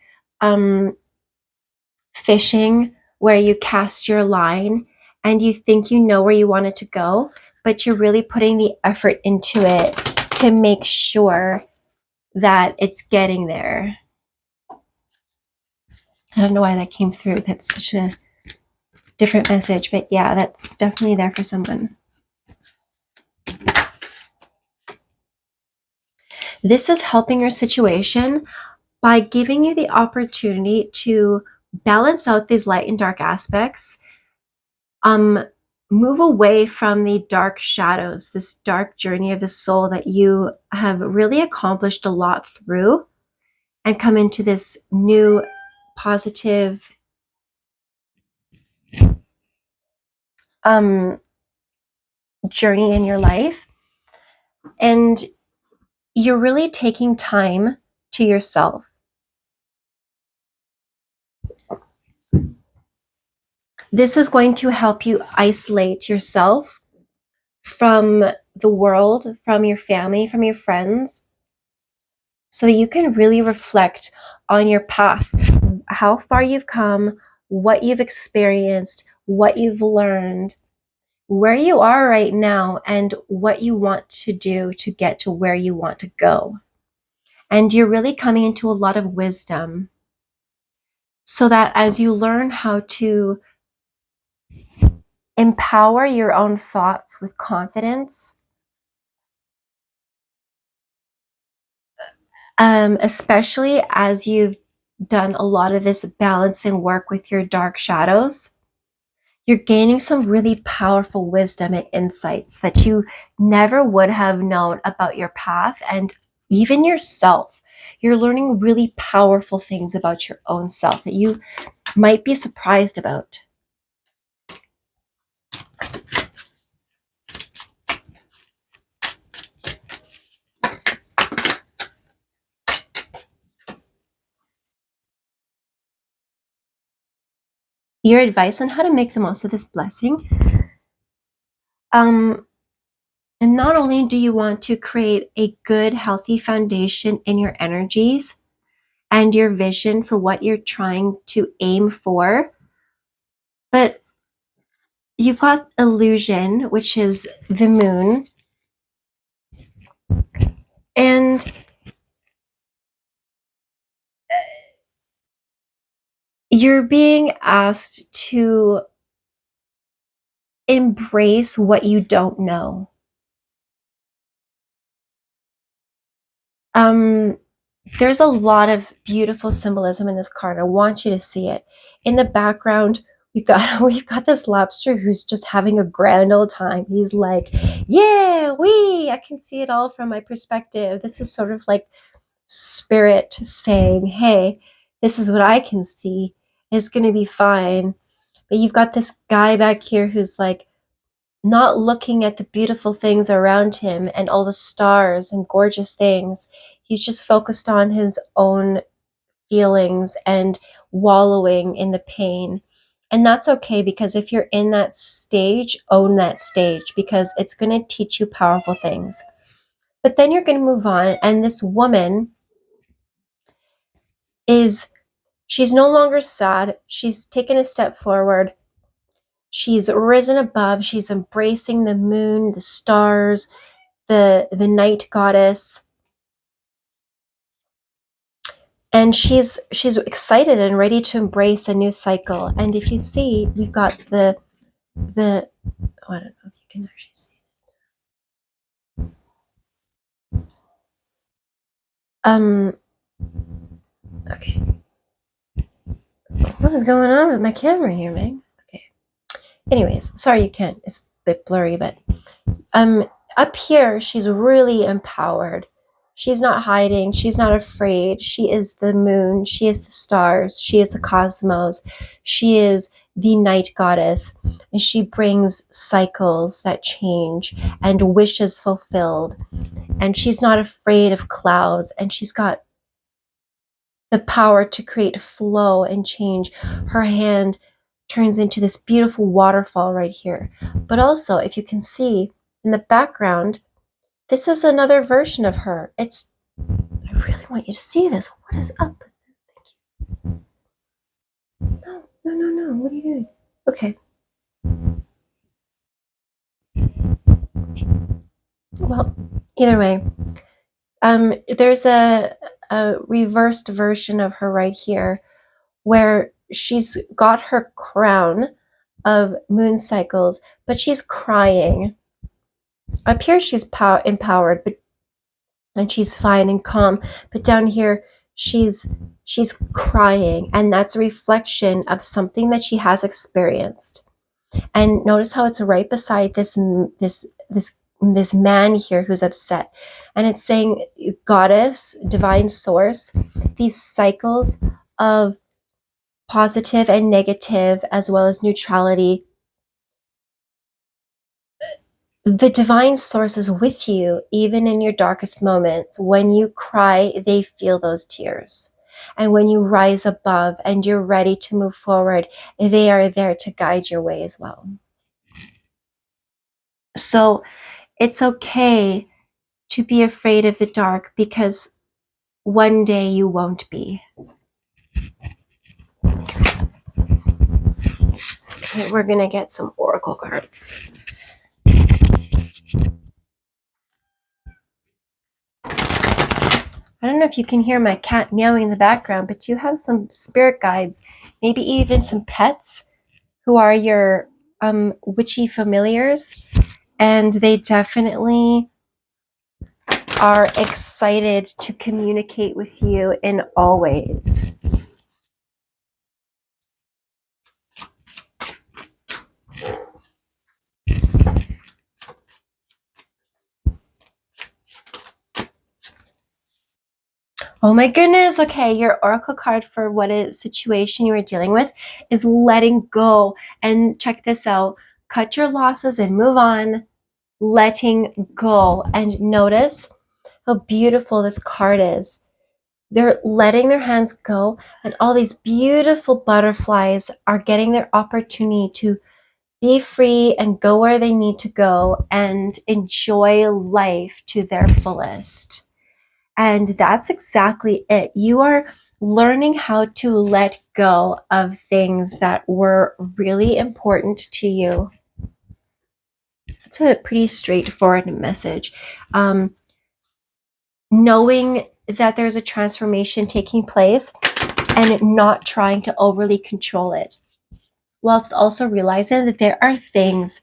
fishing, where you cast your line and you think you know where you want it to go, but you're really putting the effort into it to make sure that it's getting there. I don't know why that came through. That's such a different message, but yeah, that's definitely there for someone. This is helping your situation by giving you the opportunity to balance out these light and dark aspects. Move away from the dark shadows, this dark journey of the soul that you have really accomplished a lot through, and come into this new positive journey in your life. And you're really taking time to yourself. This is going to help you isolate yourself from the world, from your family, from your friends, so you can really reflect on your path, how far you've come, what you've experienced, what you've learned, where you are right now, and what you want to do to get to where you want to go. And you're really coming into a lot of wisdom, so that as you learn how to empower your own thoughts with confidence, especially as you've done a lot of this balancing work with your dark shadows. You're gaining some really powerful wisdom and insights that you never would have known about your path and even yourself. You're learning really powerful things about your own self that you might be surprised about. Your advice on how to make the most of this blessing. And not only do you want to create a good, healthy foundation in your energies and your vision for what you're trying to aim for, but you've got illusion, which is the moon, and you're being asked to embrace what you don't know. Um, there's a lot of beautiful symbolism in this card. I want you to see it. In the background, we've got this lobster who's just having a grand old time. He's like, yeah, I can see it all from my perspective. This is sort of like spirit saying, hey, this is what I can see. It's going to be fine. But you've got this guy back here who's like not looking at the beautiful things around him and all the stars and gorgeous things. He's just focused on his own feelings and wallowing in the pain. And that's okay, because if you're in that stage, own that stage, because it's going to teach you powerful things. But then you're going to move on, and this woman she's no longer sad. She's taken a step forward. She's risen above. She's embracing the moon, the stars, the night goddess. And she's excited and ready to embrace a new cycle. And if you see, we've got the oh, I don't know if you can actually see it. Okay. What is going on with my camera here, Meg? Okay. Anyways, sorry you can't. It's a bit blurry, but up here, she's really empowered. She's not hiding. She's not afraid. She is the moon. She is the stars. She is the cosmos. She is the night goddess. And she brings cycles that change and wishes fulfilled. And she's not afraid of clouds. And she's got the power to create flow and change. Her hand turns into this beautiful waterfall right here. But also, if you can see in the background, this is another version of her. I really want you to see this. What is up? No. What are you doing? Okay. Well, either way, there's a reversed version of her right here where she's got her crown of moon cycles, but she's crying. Up here, she's empowered, and she's fine and calm. But down here, she's crying, and that's a reflection of something that she has experienced. And notice how it's right beside this man here who's upset, and it's saying, goddess, divine source, these cycles of positive and negative as well as neutrality, the divine source is with you even in your darkest moments. When you cry, they feel those tears. And when you rise above and you're ready to move forward, they are there to guide your way as well. So it's okay to be afraid of the dark, because one day you won't be. Okay, we're going to get some oracle cards. I don't know if you can hear my cat meowing in the background, but you have some spirit guides, maybe even some pets who are your witchy familiars, and they definitely are excited to communicate with you in all ways. Oh my goodness. Okay, your oracle card for what a situation you are dealing with is letting go. And check this out. Cut your losses and move on. Letting go. And notice how beautiful this card is. They're letting their hands go, and all these beautiful butterflies are getting their opportunity to be free and go where they need to go and enjoy life to their fullest. And that's exactly it. You are learning how to let go of things that were really important to you. It's a pretty straightforward message. Knowing that there's a transformation taking place and not trying to overly control it, whilst also realizing that there are things,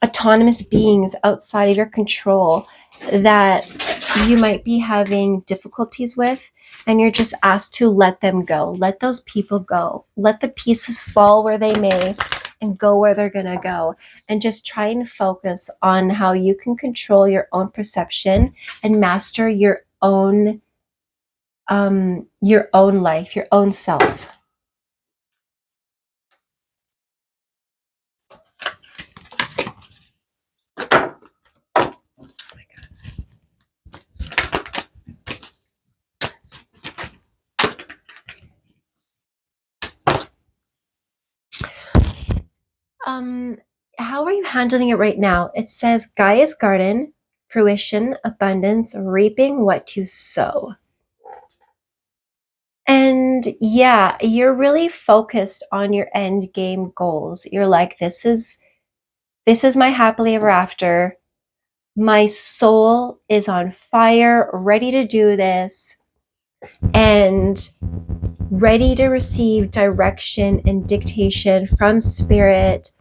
autonomous beings outside of your control, that you might be having difficulties with, and you're just asked to let them go. Let those people go. Let the pieces fall where they may and go where they're going to go. And just try and focus on how you can control your own perception and master your own life, your own self. Um, how are you handling it right now? It says Gaia's garden, fruition, abundance, reaping what you sow. And yeah, you're really focused on your end game goals. You're like, this is my happily ever after. My soul is on fire, ready to do this, and ready to receive direction and dictation from spirit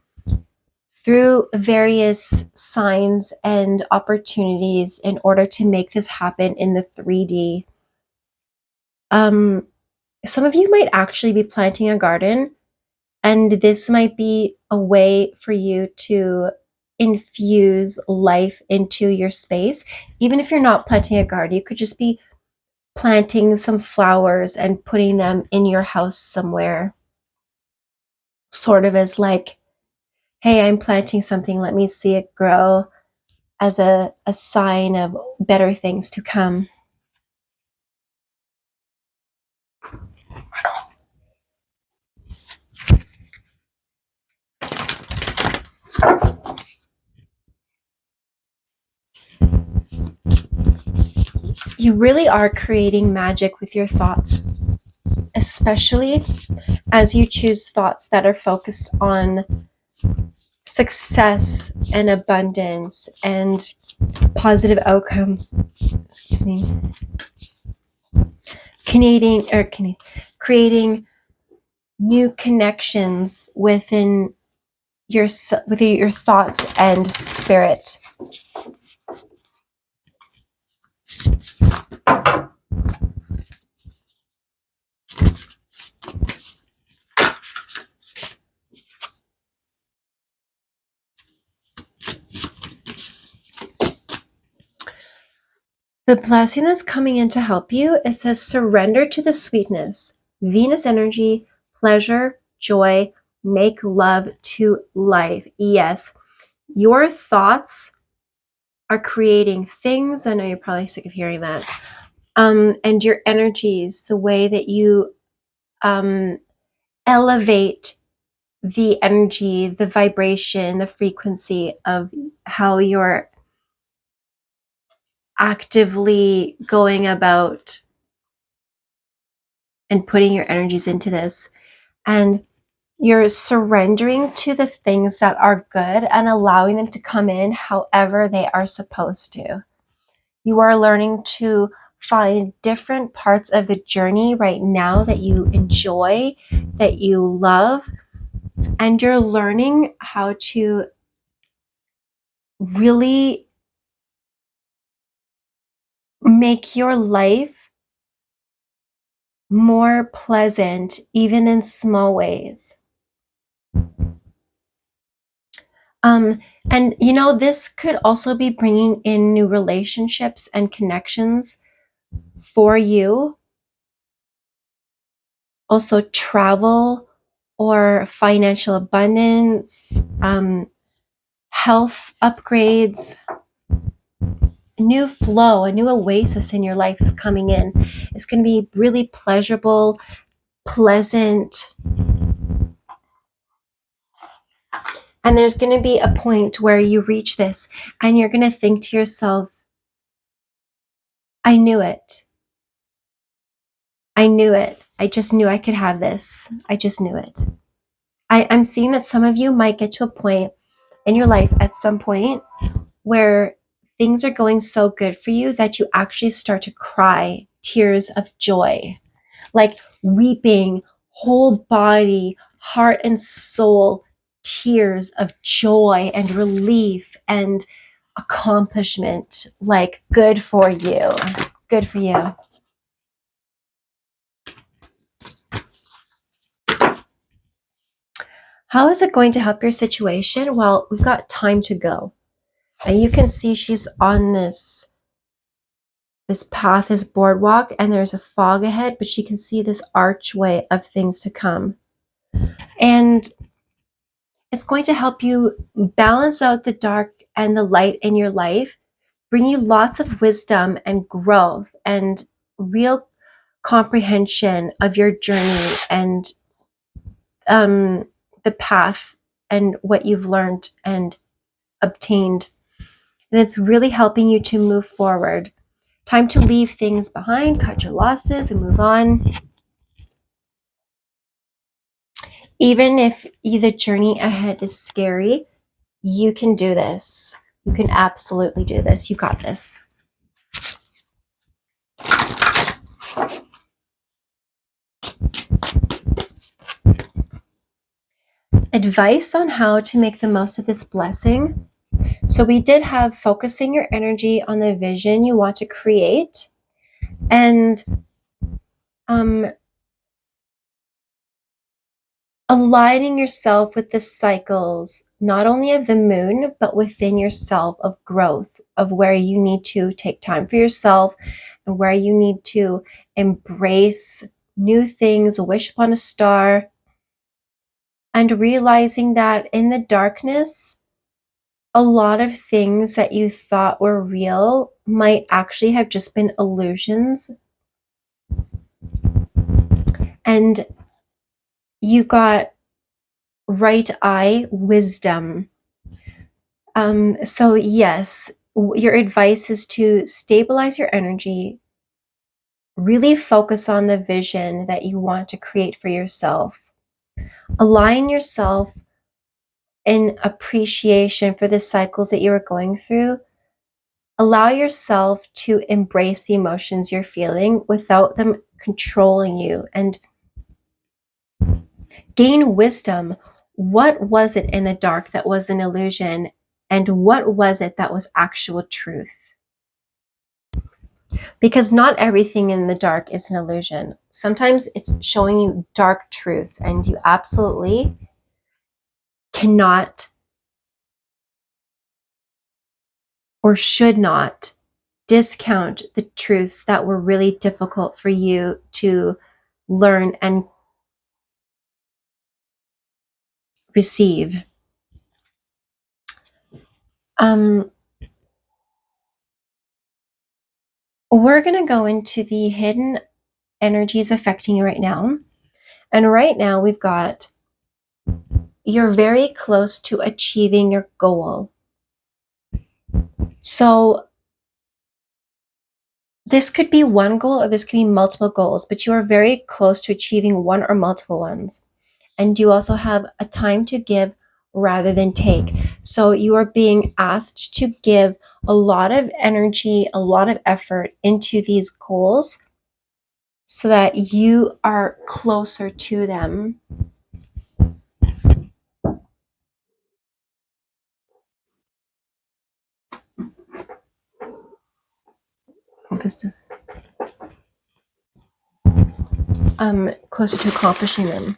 through various signs and opportunities in order to make this happen in the 3D. Some of you might actually be planting a garden, and this might be a way for you to infuse life into your space. Even if you're not planting a garden, you could just be planting some flowers and putting them in your house somewhere, sort of as like, hey, I'm planting something, let me see it grow, as a sign of better things to come. You really are creating magic with your thoughts, especially as you choose thoughts that are focused on success and abundance and positive outcomes. Excuse me. Creating new connections within your thoughts and spirit. The blessing that's coming in to help you, it says surrender to the sweetness, Venus energy, pleasure, joy, make love to life. Yes, your thoughts are creating things. I know you're probably sick of hearing that. And your energies, the way that you elevate the energy, the vibration, the frequency of how you're actively going about and putting your energies into this. And you're surrendering to the things that are good and allowing them to come in however they are supposed to. You are learning to find different parts of the journey right now that you enjoy, that you love, And you're learning how to really make your life more pleasant, even in small ways. Um, and this could also be bringing in new relationships and connections for you. Also, travel or financial abundance, health upgrades, new flow, a new oasis in your life is coming in. It's going to be really pleasurable, pleasant. And there's going to be a point where you reach this and you're going to think to yourself, I knew it. I knew it. I just knew I could have this. I just knew it. I'm seeing that some of you might get to a point in your life at some point where things are going so good for you that you actually start to cry tears of joy, like weeping, whole body, heart and soul, tears of joy and relief and accomplishment. Like, good for you. Good for you. How is it going to help your situation? Well, we've got time to go. And you can see she's on this path, this boardwalk, and there's a fog ahead, but she can see this archway of things to come. And it's going to help you balance out the dark and the light in your life, bring you lots of wisdom and growth and real comprehension of your journey and the path and what you've learned and obtained. And it's really helping you to move forward. Time to leave things behind, cut your losses, and move on. Even if the journey ahead is scary, you can do this. You can absolutely do this. You got this. Advice on how to make the most of this blessing. So we did have focusing your energy on the vision you want to create, and aligning yourself with the cycles, not only of the moon, but within yourself of growth, of where you need to take time for yourself and where you need to embrace new things, wish upon a star, and realizing that in the darkness, a lot of things that you thought were real might actually have just been illusions. And you got right eye wisdom. So yes, your advice is to stabilize your energy, really focus on the vision that you want to create for yourself. Align yourself in appreciation for the cycles that you are going through. Allow yourself to embrace the emotions you're feeling without them controlling you, and gain wisdom. What was it in the dark that was an illusion? And what was it that was actual truth? Because not everything in the dark is an illusion. Sometimes it's showing you dark truths, and you absolutely cannot or should not discount the truths that were really difficult for you to learn and receive. We're going to go into the hidden energies affecting you right now. And right now we've got, you're very close to achieving your goal. So this could be one goal or this could be multiple goals, but you are very close to achieving one or multiple ones. And you also have a time to give rather than take. So you are being asked to give a lot of energy, a lot of effort into these goals so that you are closer to them. compass does closer to accomplishing them.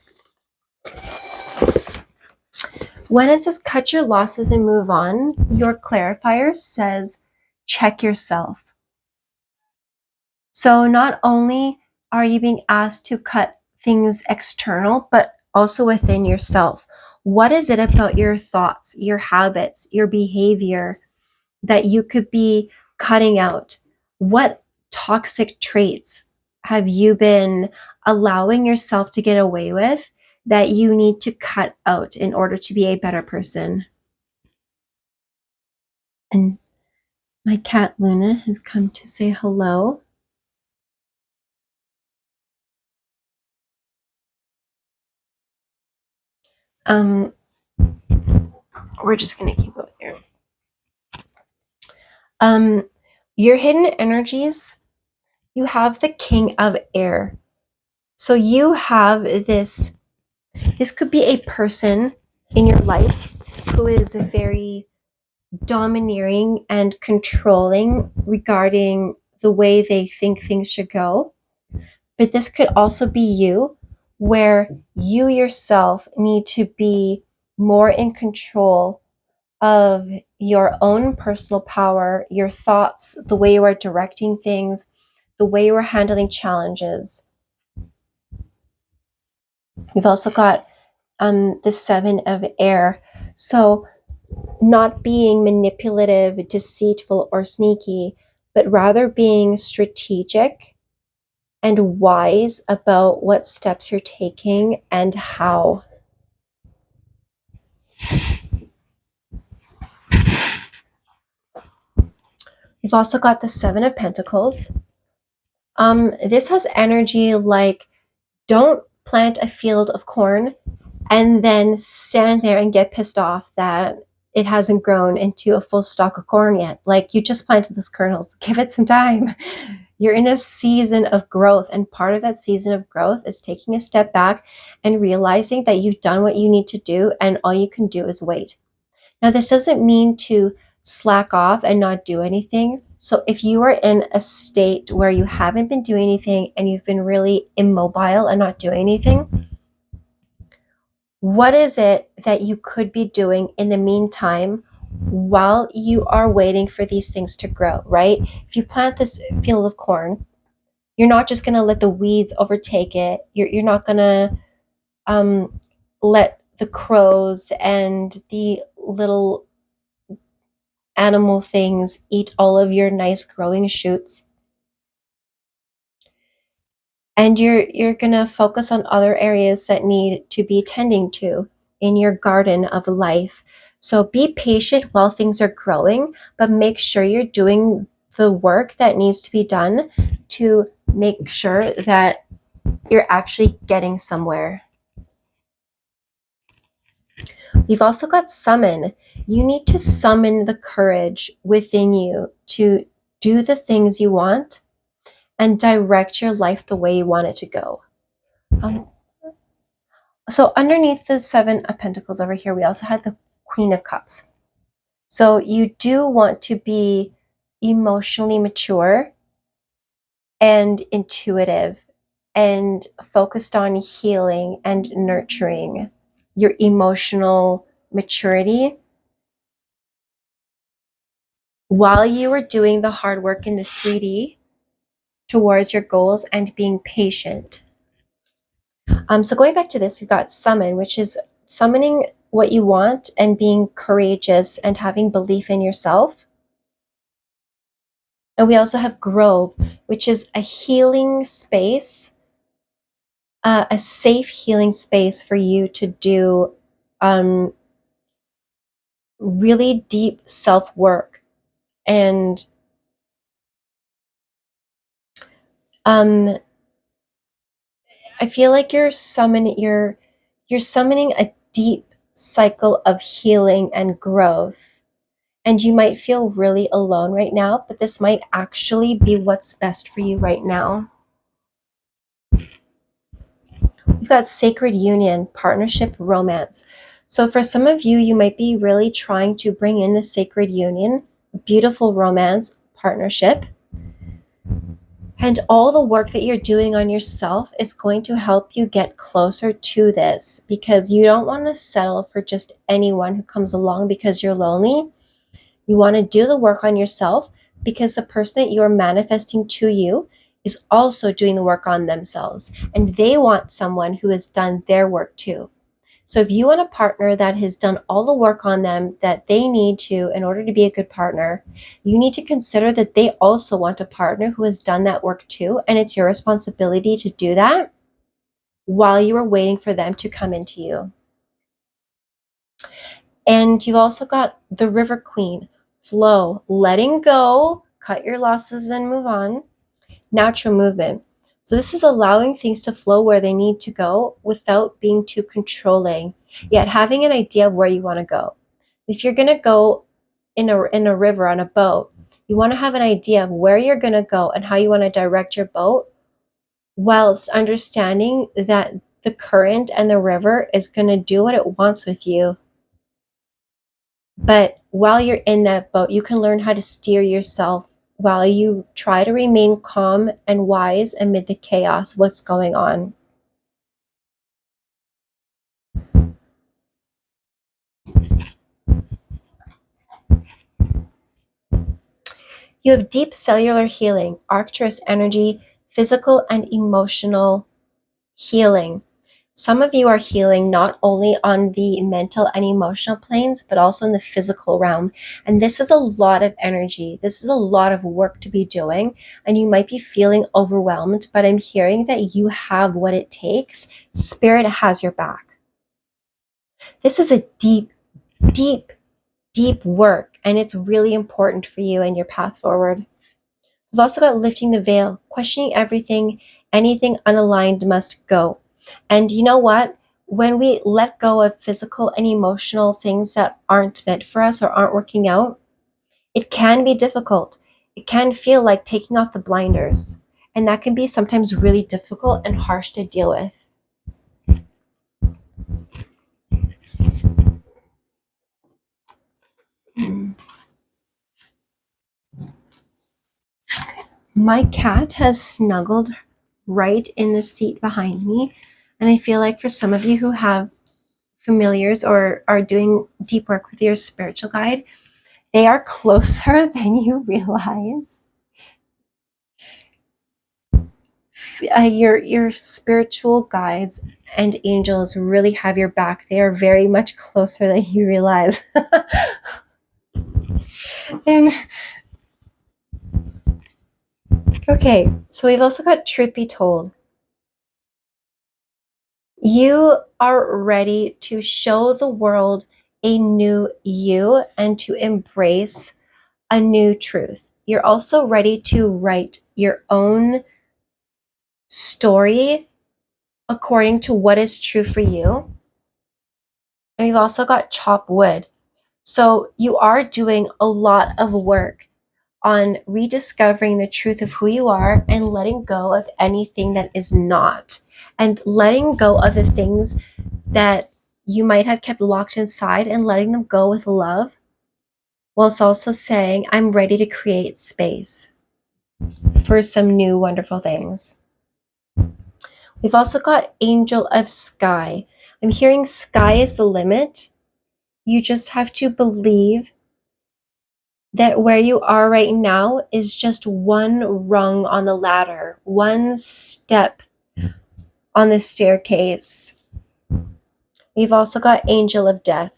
When it says cut your losses and move on, your clarifier says check yourself. So not only are you being asked to cut things external, but also within yourself. What is it about your thoughts, your habits, your behavior that you could be cutting out? What toxic traits have you been allowing yourself to get away with that you need to cut out in order to be a better person? And my cat Luna has come to say hello. Um, we're just gonna keep going here. Your hidden energies, you have the King of Air. So you have this could be a person in your life who is very domineering and controlling regarding the way they think things should go. But this could also be you, where you yourself need to be more in control of your own personal power, your thoughts, the way you are directing things, the way you are handling challenges. We've also got the Seven of Air. So not being manipulative, deceitful, or sneaky, but rather being strategic and wise about what steps you're taking and how. We've also got the Seven of Pentacles. This has energy like, don't plant a field of corn and then stand there and get pissed off that it hasn't grown into a full stalk of corn yet. Like, you just planted those kernels. Give it some time. You're in a season of growth, and part of that season of growth is taking a step back and realizing that you've done what you need to do and all you can do is wait. Now, this doesn't mean to slack off and not do anything. So if you are in a state where you haven't been doing anything and you've been really immobile and not doing anything, what is it that you could be doing in the meantime while you are waiting for these things to grow, right? If you plant this field of corn, you're not just going to let the weeds overtake it. You're not going to let the crows and the little animal things eat all of your nice growing shoots. And you're going to focus on other areas that need to be tending to in your garden of life. So be patient while things are growing, but make sure you're doing the work that needs to be done to make sure that you're actually getting somewhere. We've also got summon. You need to summon the courage within you to do the things you want and direct your life the way you want it to go. So underneath the Seven of Pentacles over here, we also had the Queen of Cups. So you do want to be emotionally mature and intuitive and focused on healing and nurturing your emotional maturity while you are doing the hard work in the 3D towards your goals and being patient. So going back to this, we've got summon, which is summoning what you want and being courageous and having belief in yourself. And we also have grove, which is a healing space, a safe healing space for you to do really deep self-work. And I feel like you're summoning a deep cycle of healing and growth. And you might feel really alone right now, but this might actually be what's best for you right now. We've got sacred union, partnership, romance. So for some of you, you might be really trying to bring in the sacred union, beautiful romance, partnership. And all the work that you're doing on yourself is going to help you get closer to this, because you don't want to settle for just anyone who comes along because you're lonely. You want to do the work on yourself because the person that you are manifesting to you is also doing the work on themselves, and they want someone who has done their work too. So if you want a partner that has done all the work on them that they need to in order to be a good partner, you need to consider that they also want a partner who has done that work too, and it's your responsibility to do that while you are waiting for them to come into you. And you've also got the River Queen, flow, letting go, cut your losses and move on. Natural movement. So this is allowing things to flow where they need to go without being too controlling, yet having an idea of where you want to go. If you're going to go in a river on a boat, you want to have an idea of where you're going to go and how you want to direct your boat, whilst understanding that the current and the river is going to do what it wants with you. But while you're in that boat, you can learn how to steer yourself while you try to remain calm and wise amid the chaos of what's going on. You have deep cellular healing, Arcturus energy, physical and emotional healing. Some of you are healing not only on the mental and emotional planes, but also in the physical realm. And this is a lot of energy. This is a lot of work to be doing. And you might be feeling overwhelmed, but I'm hearing that you have what it takes. Spirit has your back. This is a deep, deep, deep work. And it's really important for you and your path forward. We've also got lifting the veil, questioning everything, anything unaligned must go. And you know what? When we let go of physical and emotional things that aren't meant for us or aren't working out, it can be difficult. It can feel like taking off the blinders. And that can be sometimes really difficult and harsh to deal with. My cat has snuggled right in the seat behind me. And I feel like for some of you who have familiars or are doing deep work with your spiritual guide, they are closer than you realize. Your spiritual guides and angels really have your back. They are very much closer than you realize. And okay, so we've also got truth be told. You are ready to show the world a new you and to embrace a new truth. You're also ready to write your own story according to what is true for you. And you've also got chop wood. So you are doing a lot of work on rediscovering the truth of who you are and letting go of anything that is not. And letting go of the things that you might have kept locked inside and letting them go with love, whilst also saying, I'm ready to create space for some new wonderful things. We've also got Angel of Sky. I'm hearing sky is the limit. You just have to believe that where you are right now is just one rung on the ladder, one step on the staircase. We've also got Angel of Death.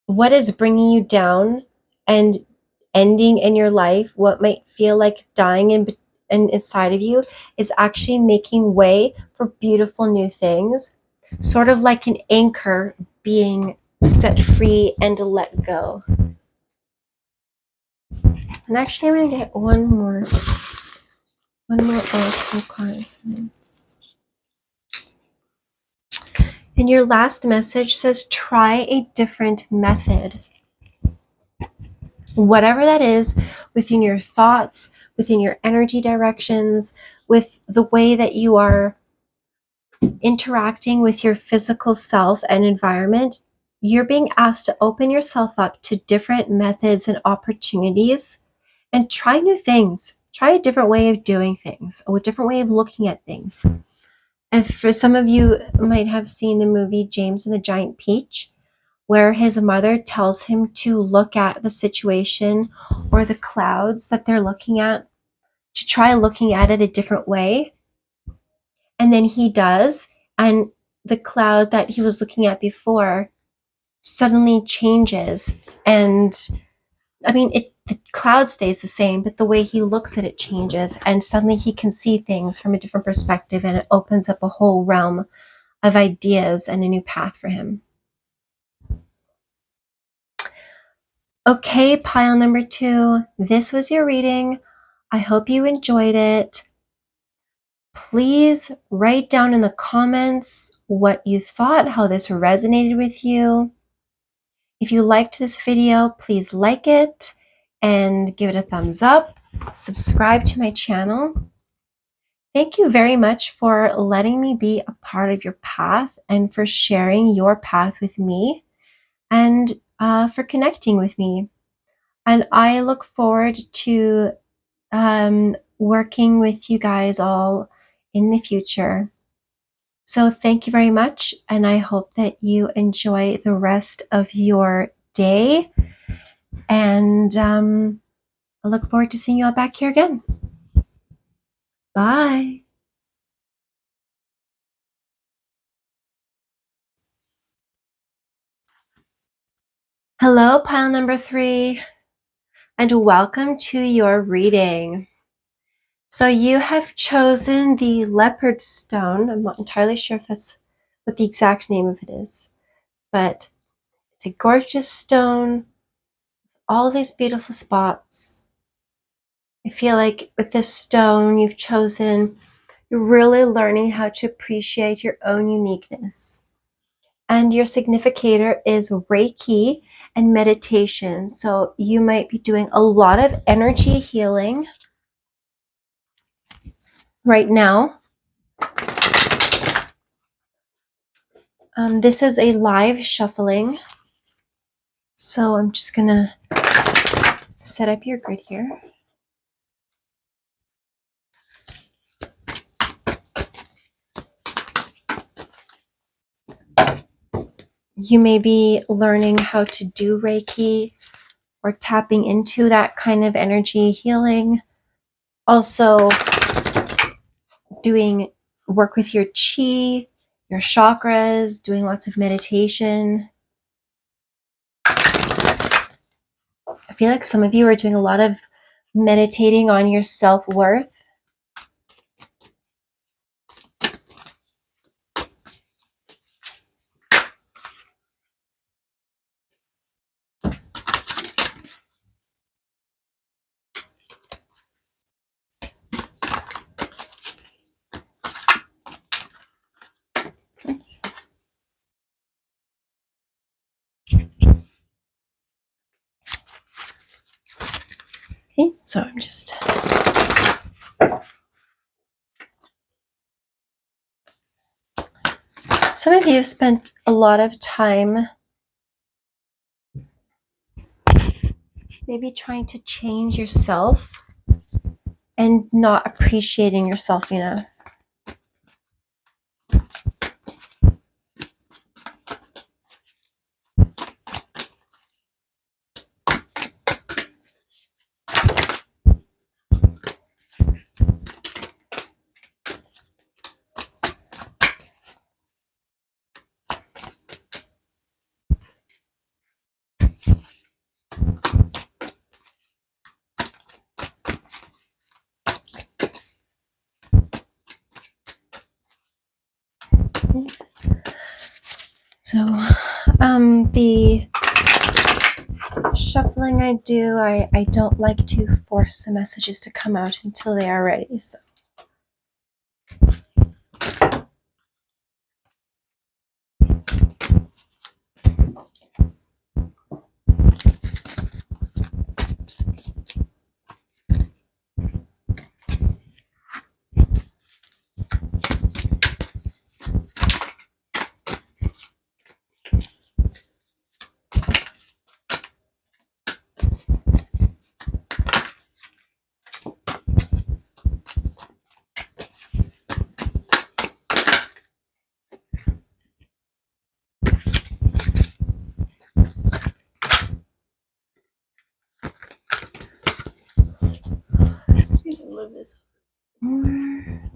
What is bringing you down and ending in your life, what might feel like dying inside of you, is actually making way for beautiful new things, sort of like an anchor being set free and let go. And actually, I'm going to get one more oracle card for this. And your last message says, try a different method. Whatever that is, within your thoughts, within your energy directions, with the way that you are interacting with your physical self and environment, you're being asked to open yourself up to different methods and opportunities and try new things. Try a different way of doing things, or a different way of looking at things. And for some of you might have seen the movie James and the Giant Peach, where his mother tells him to look at the situation or the clouds that they're looking at, to try looking at it a different way. And then he does, and the cloud that he was looking at before suddenly changes. And I mean, the cloud stays the same, but the way he looks at it changes, and suddenly he can see things from a different perspective, and it opens up a whole realm of ideas and a new path for him. Okay, pile number 2, this was your reading. I hope you enjoyed it. Please write down in the comments what you thought, how this resonated with you. If you liked this video, please like it and give it a thumbs up. Subscribe to my channel. Thank you very much for letting me be a part of your path and for sharing your path with me and for connecting with me. And I look forward to working with you guys all in the future. So thank you very much, and I hope that you enjoy the rest of your day. And I look forward to seeing you all back here again. Bye. Hello, pile number 3, and welcome to your reading. So you have chosen the leopard stone. I'm not entirely sure if that's what the exact name of it is, but it's a gorgeous stone, all these beautiful spots. I feel like with this stone you've chosen, you're really learning how to appreciate your own uniqueness. And your significator is Reiki and meditation. So you might be doing a lot of energy healing right now. This is a live shuffling. So I'm just gonna set up your grid here. You may be learning how to do Reiki or tapping into that kind of energy healing. Also doing work with your chi, your chakras, doing lots of meditation. I feel like some of you are doing a lot of meditating on your self-worth. Oops. Okay, so I'm just some of you have spent a lot of time maybe trying to change yourself and not appreciating yourself enough. So the shuffling I do, I don't like to force the messages to come out until they are ready. So of this. Mm.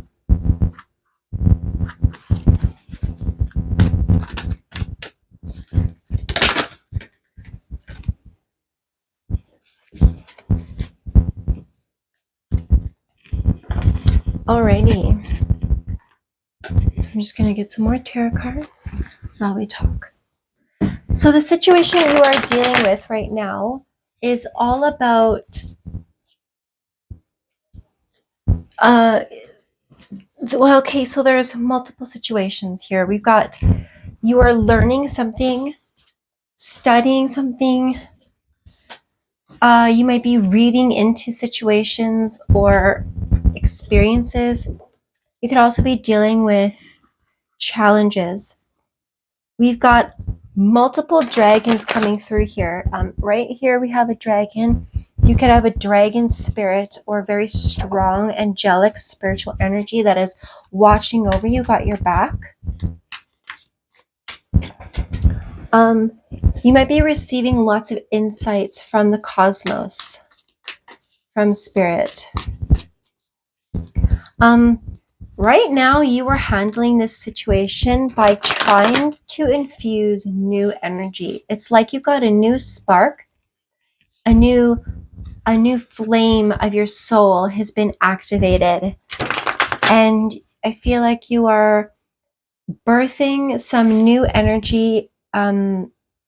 Alrighty. So I'm just going to get some more tarot cards while we talk. So the situation you are dealing with right now is all about well, okay, so there's multiple situations here. We've got you are learning something, studying something. You might be reading into situations or experiences. You could also be dealing with challenges. We've got multiple dragons coming through here. Right here, we have a dragon. You could have a dragon spirit or very strong angelic spiritual energy that is watching over you, got your back. You might be receiving lots of insights from the cosmos, from spirit. Right now, you are handling this situation by trying to infuse new energy. It's like you got a new spark, a new flame of your soul has been activated, and I feel like you are birthing some new energy, a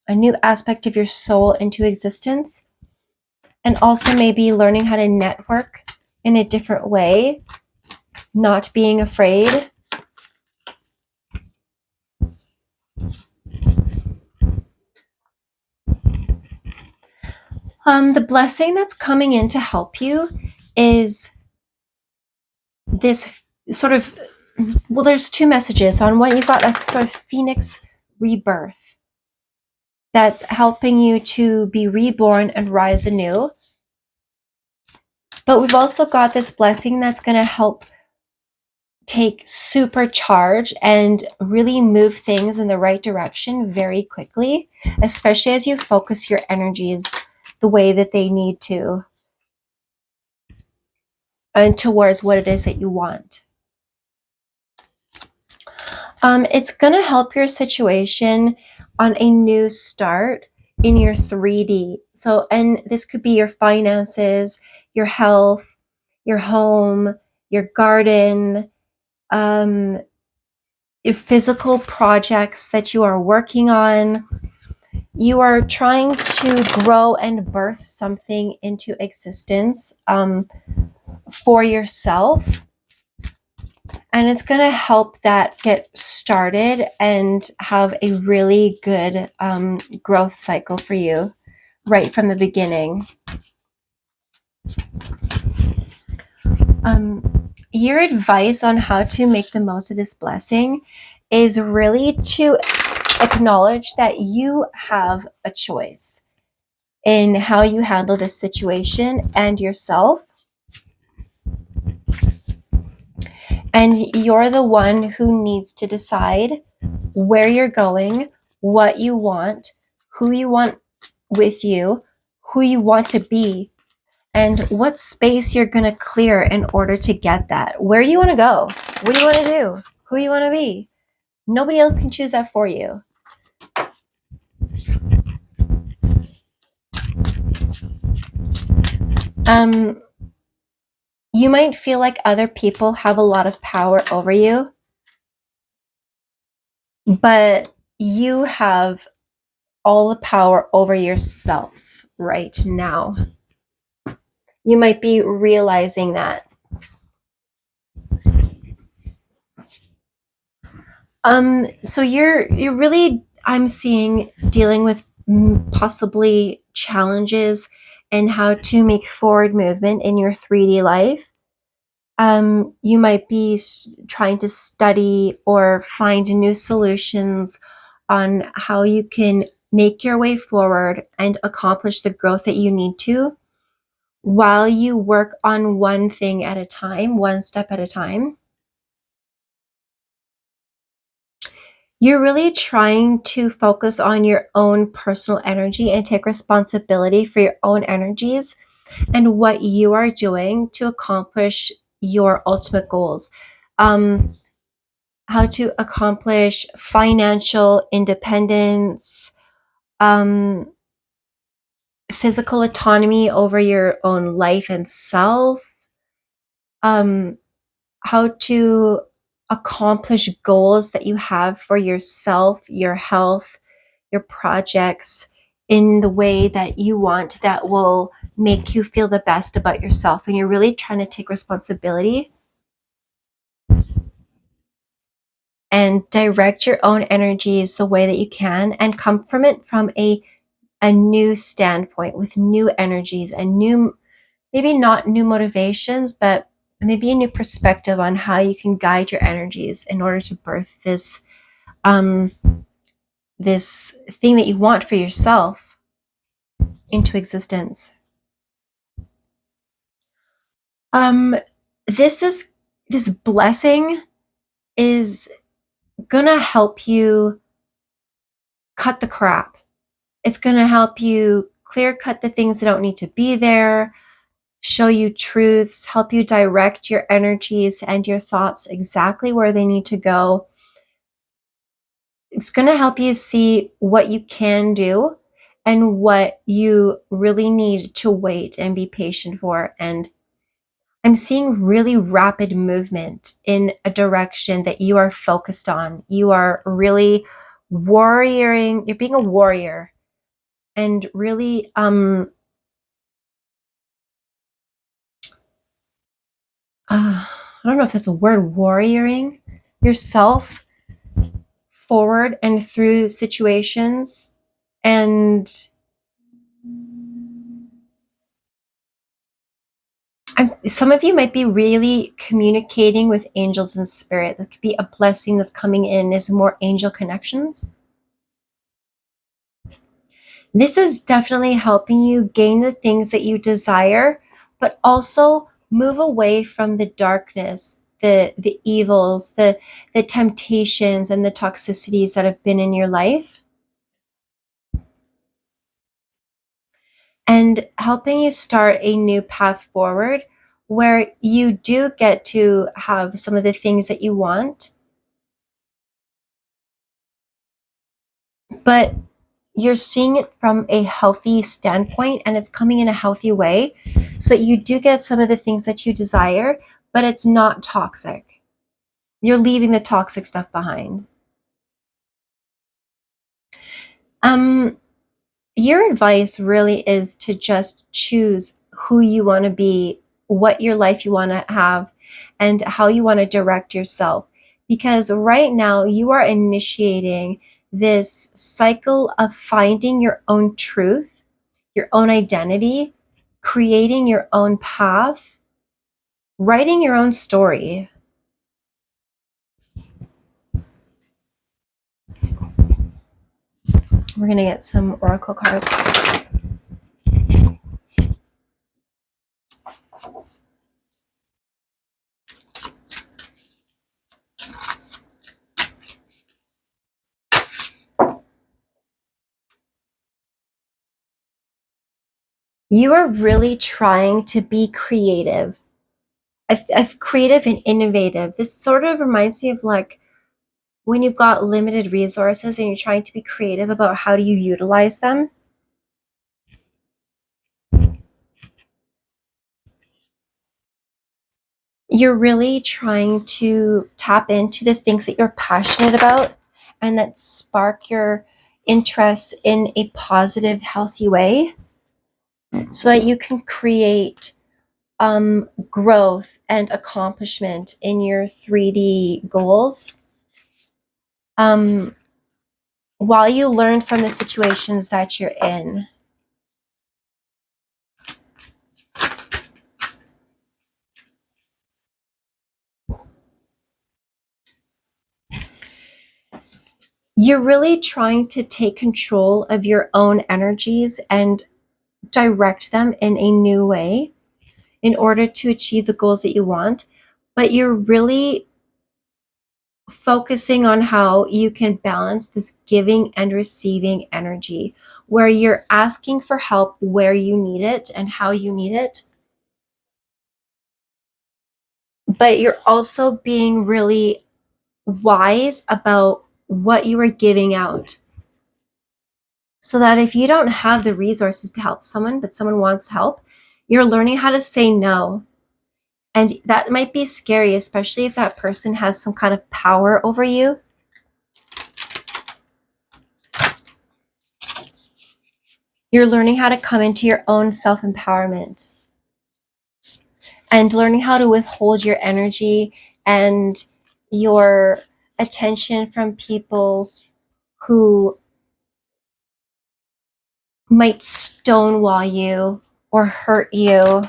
new aspect of your soul into existence, and also maybe learning how to network in a different way, not being afraid. The blessing that's coming in to help you is this sort of, well, there's two messages. On one, you've got a sort of phoenix rebirth that's helping you to be reborn and rise anew. But we've also got this blessing that's going to help take supercharge and really move things in the right direction very quickly, especially as you focus your energies the way that they need to and towards what it is that you want. It's going to help your situation on a new start in your 3D. So, and this could be your finances, your health, your home, your garden, your physical projects that you are working on. You are trying to grow and birth something into existence for yourself. And it's going to help that get started and have a really good growth cycle for you right from the beginning. Your advice on how to make the most of this blessing is really to acknowledge that you have a choice in how you handle this situation and yourself. And you're the one who needs to decide where you're going, what you want, who you want with you, who you want to be, and what space you're going to clear in order to get that. Where do you want to go? What do you want to do? Who you want to be? Nobody else can choose that for you. You might feel like other people have a lot of power over you, but you have all the power over yourself right now. You might be realizing that. So you're really, I'm seeing, dealing with possibly challenges and how to make forward movement in your 3D life. You might be trying to study or find new solutions on how you can make your way forward and accomplish the growth that you need to while you work on one thing at a time, one step at a time. You're really trying to focus on your own personal energy and take responsibility for your own energies and what you are doing to accomplish your ultimate goals. Um, how to accomplish financial independence, um, physical autonomy over your own life and self, um, how to accomplish goals that you have for yourself, your health, your projects in the way that you want that will make you feel the best about yourself. And you're really trying to take responsibility and direct your own energies the way that you can and come from it from a new standpoint with new energies and new, maybe not new motivations, but maybe a new perspective on how you can guide your energies in order to birth um this thing that you want for yourself into existence. um this is this blessing is gonna help you cut the crap. It's gonna help you clear cut the things that don't need to be there, show you truths, help you direct your energies and your thoughts exactly where they need to go. It's going to help you see what you can do and what you really need to wait and be patient for. And I'm seeing really rapid movement in a direction that you are focused on. You are really warrioring, you're being a warrior and really I don't know if that's a word, warrioring yourself forward and through situations. And some of you might be really communicating with angels and spirit. That could be a blessing that's coming in as more angel connections. This is definitely helping you gain the things that you desire, but also move away from the darkness, the evils, the temptations and the toxicities that have been in your life, and helping you start a new path forward where you do get to have some of the things that you want, but you're seeing it from a healthy standpoint and it's coming in a healthy way so that you do get some of the things that you desire, but it's not toxic. You're leaving the toxic stuff behind. Um, your advice really is to just choose who you want to be, what your life you want to have, and how you want to direct yourself. Because right now you are initiating this cycle of finding your own truth, your own identity, creating your own path, writing your own story. We're going to get some oracle cards. You are really trying to be creative. Creative and innovative. This sort of reminds me of like when you've got limited resources and you're trying to be creative about how do you utilize them. You're really trying to tap into the things that you're passionate about and that spark your interests in a positive, healthy way so that you can create growth and accomplishment in your 3D goals, um, while you learn from the situations that you're in. You're really trying to take control of your own energies and direct them in a new way in order to achieve the goals that you want. But you're really focusing on how you can balance this giving and receiving energy where you're asking for help where you need it and how you need it, but you're also being really wise about what you are giving out. So that if you don't have the resources to help someone, but someone wants help, you're learning how to say no. And that might be scary, especially if that person has some kind of power over you. You're learning how to come into your own self-empowerment and learning how to withhold your energy and your attention from people who might stonewall you or hurt you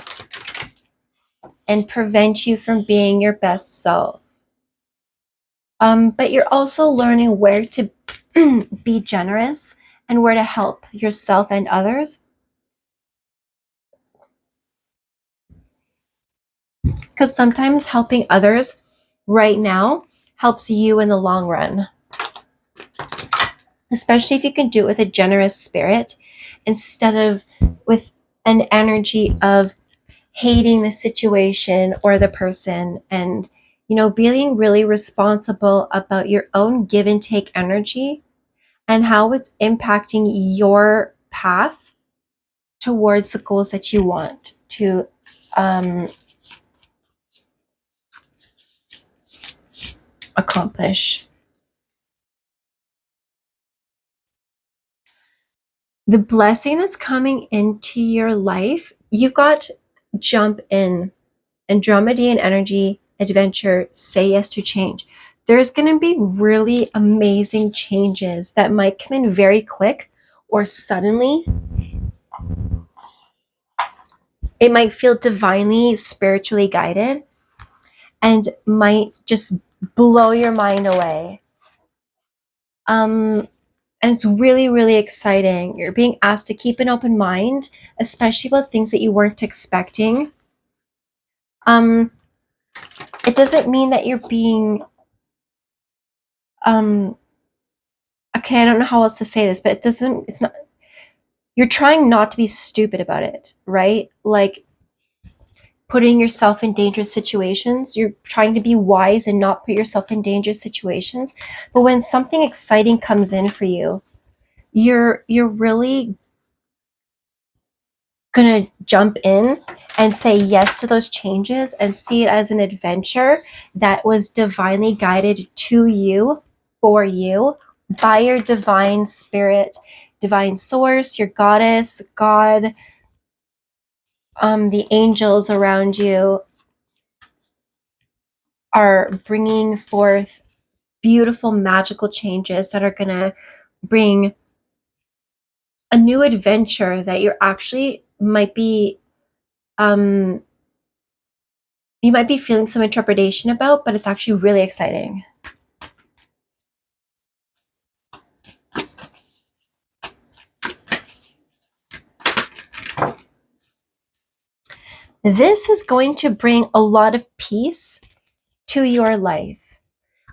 and prevent you from being your best self. But you're also learning where to be generous and where to help yourself and others. Because sometimes helping others right now helps you in the long run, especially if you can do it with a generous spirit instead of with an energy of hating the situation or the person, and being really responsible about your own give and take energy and how it's impacting your path towards the goals that you want to accomplish. The blessing that's coming into your life, you've got jump in, Andromedan energy, adventure, say yes to change. There's going to be really amazing changes that might come in very quick or suddenly. It might feel divinely, spiritually guided and might just blow your mind away. And it's really, really exciting. You're being asked to keep an open mind, especially about things that you weren't expecting. Um, it doesn't mean that you're being okay, I don't know how else to say this, but it's not, you're trying not to be stupid about it, right? Like putting yourself in dangerous situations. You're trying to be wise and not put yourself in dangerous situations. But when something exciting comes in for you, you're really gonna jump in and say yes to those changes and see it as an adventure that was divinely guided to you, for you, by your divine spirit, divine source, your goddess, God, the angels around you are bringing forth beautiful magical changes that are going to bring a new adventure that you're actually might be you might be feeling some interpretation about, but it's actually really exciting. This is going to bring a lot of peace to your life,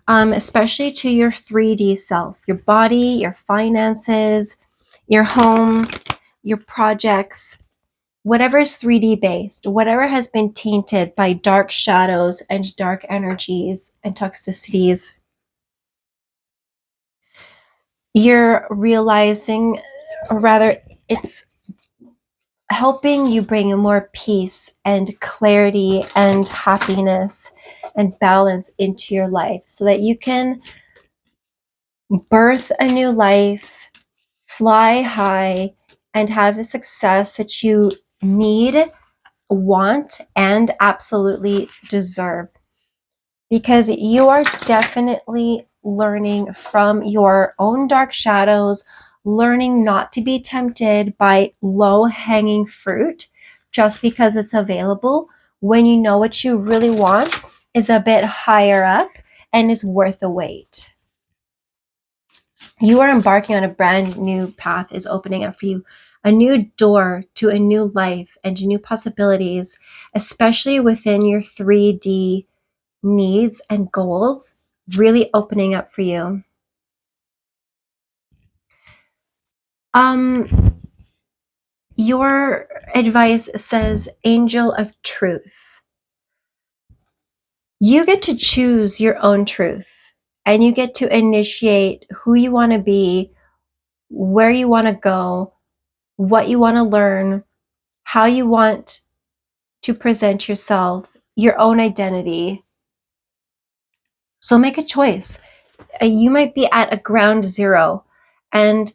especially to your 3D self, your body, your finances, your home, your projects, whatever is 3D based, whatever has been tainted by dark shadows and dark energies and toxicities. You're realizing, or rather, it's helping you bring more peace and clarity and happiness and balance into your life so that you can birth a new life, fly high, and have the success that you need, want, and absolutely deserve. Because you are definitely learning from your own dark shadows, learning not to be tempted by low hanging fruit just because it's available when you know what you really want is a bit higher up and is worth the wait. You are embarking on a brand new path is opening up for you, a new door to a new life and new possibilities, especially within your 3D needs and goals, really opening up for you. Your advice says angel of truth. You get to choose your own truth, and you get to initiate who you want to be, where you want to go, what you want to learn, how you want to present yourself, your own identity. So make a choice. You might be at a ground zero and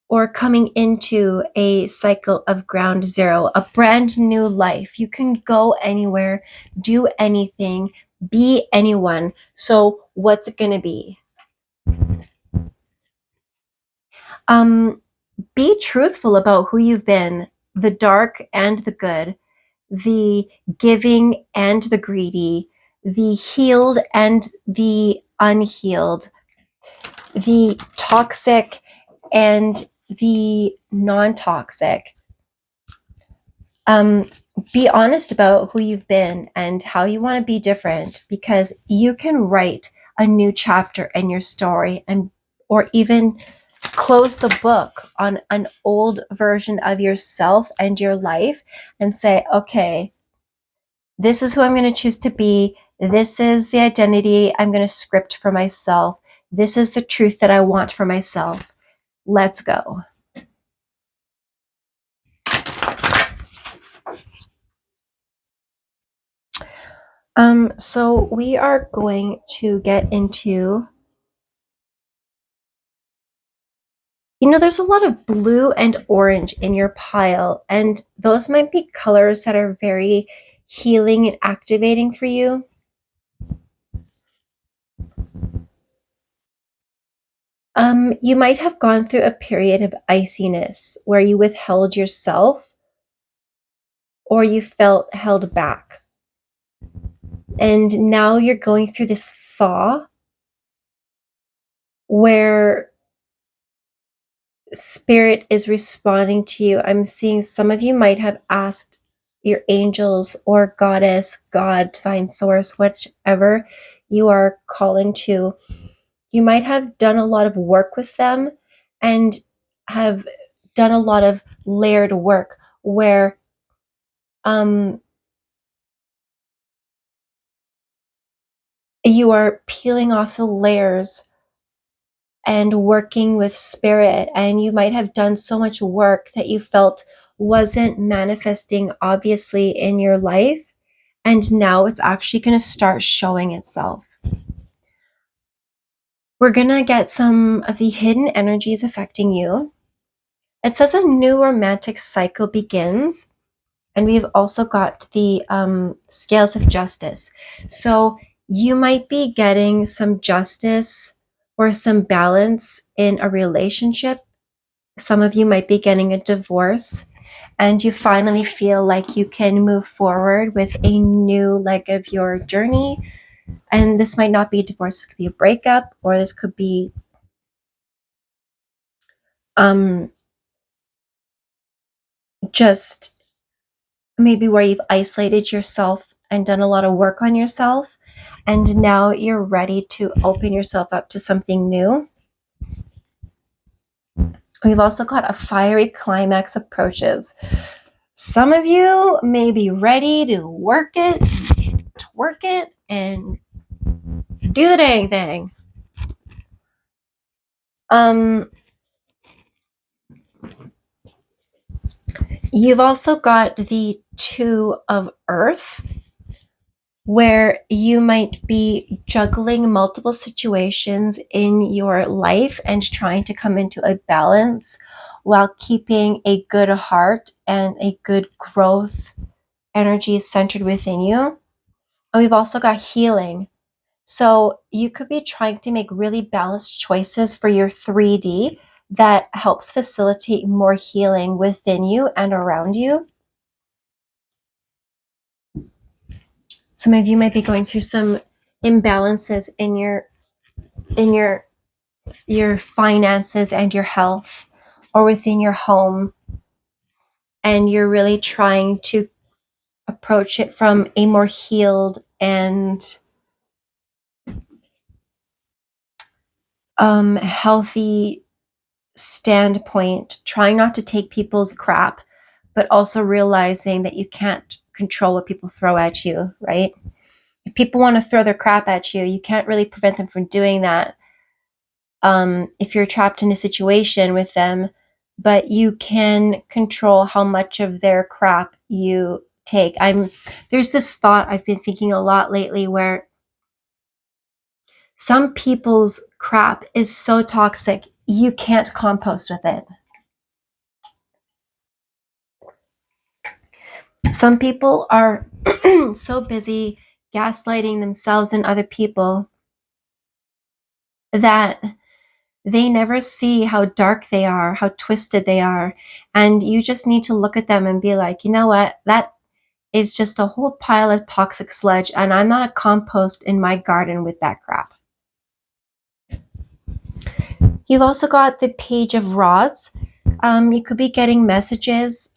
or coming into a cycle of ground zero, a brand new life. You can go anywhere, do anything, be anyone. So what's it going to be? Um, be truthful about who you've been, the dark and the good, the giving and the greedy, the healed and the unhealed, the toxic and the non-toxic. Um, be honest about who you've been and how you want to be different, because you can write a new chapter in your story, and or even close the book on an old version of yourself and your life and say, okay, this is who I'm going to choose to be. This is the identity I'm going to script for myself. This is the truth that I want for myself. Let's go. So we are going to get into, there's a lot of blue and orange in your pile, and those might be colors that are very healing and activating for you. You might have gone through a period of iciness where you withheld yourself or you felt held back. And now you're going through this thaw where spirit is responding to you. I'm seeing some of you might have asked your angels or goddess, God, divine source, whichever you are calling to. You might have done a lot of work with them and have done a lot of layered work where you are peeling off the layers and working with spirit, and you might have done so much work that you felt wasn't manifesting obviously in your life, and now it's actually going to start showing itself. We're going to get some of the hidden energies affecting you. It says a new romantic cycle begins, and we've also got the scales of justice. So you might be getting some justice or some balance in a relationship. Some of you might be getting a divorce, and you finally feel like you can move forward with a new leg of your journey. And this might not be a divorce, this could be a breakup, or this could be just maybe where you've isolated yourself and done a lot of work on yourself, and now you're ready to open yourself up to something new. We've also got a fiery climax approaches. Some of you may be ready to work it, twerk it, and do the dang thing. You've also got the Two of Earth, where you might be juggling multiple situations in your life and trying to come into a balance while keeping a good heart and a good growth energy centered within you. And we've also got healing. So you could be trying to make really balanced choices for your 3D that helps facilitate more healing within you and around you. Some of you might be going through some imbalances in your finances and your health, or within your home, and you're really trying to approach it from a more healed and healthy standpoint, trying not to take people's crap, but also realizing that you can't control what people throw at you, right? If people want to throw their crap at you, you can't really prevent them from doing that. If you're trapped in a situation with them, but you can control how much of their crap you take. There's this thought I've been thinking a lot lately where some people's crap is so toxic you can't compost with it. Some people are so busy gaslighting themselves and other people that they never see how dark they are, how twisted they are. And you just need to look at them and be like, you know what? That is just a whole pile of toxic sludge, and I'm not a compost in my garden with that crap. You've also got the Page of Rods. You could be getting messages,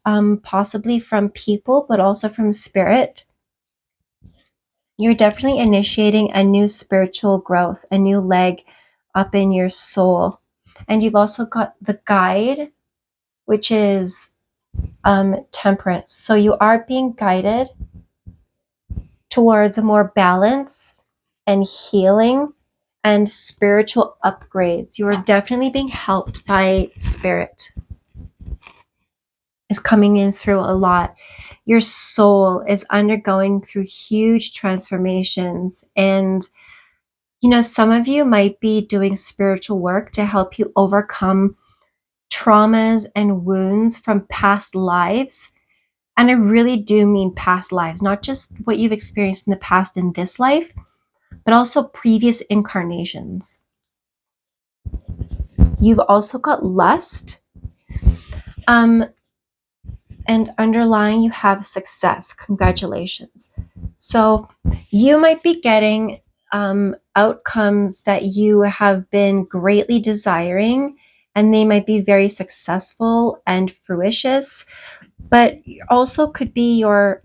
possibly from people, but also from spirit. You're definitely initiating a new spiritual growth, a new leg up in your soul. And you've also got the Guide, which is temperance. So you are being guided towards a more balance and healing and spiritual upgrades. You are definitely being helped by spirit. Is coming in through a lot. Your soul is undergoing through huge transformations. And, some of you might be doing spiritual work to help you overcome traumas and wounds from past lives. And I really do mean past lives, not just what you've experienced in the past in this life, but also previous incarnations. You've also got lust. And underlying, you have success. Congratulations. So you might be getting outcomes that you have been greatly desiring, and they might be very successful and fruitious, but also could be your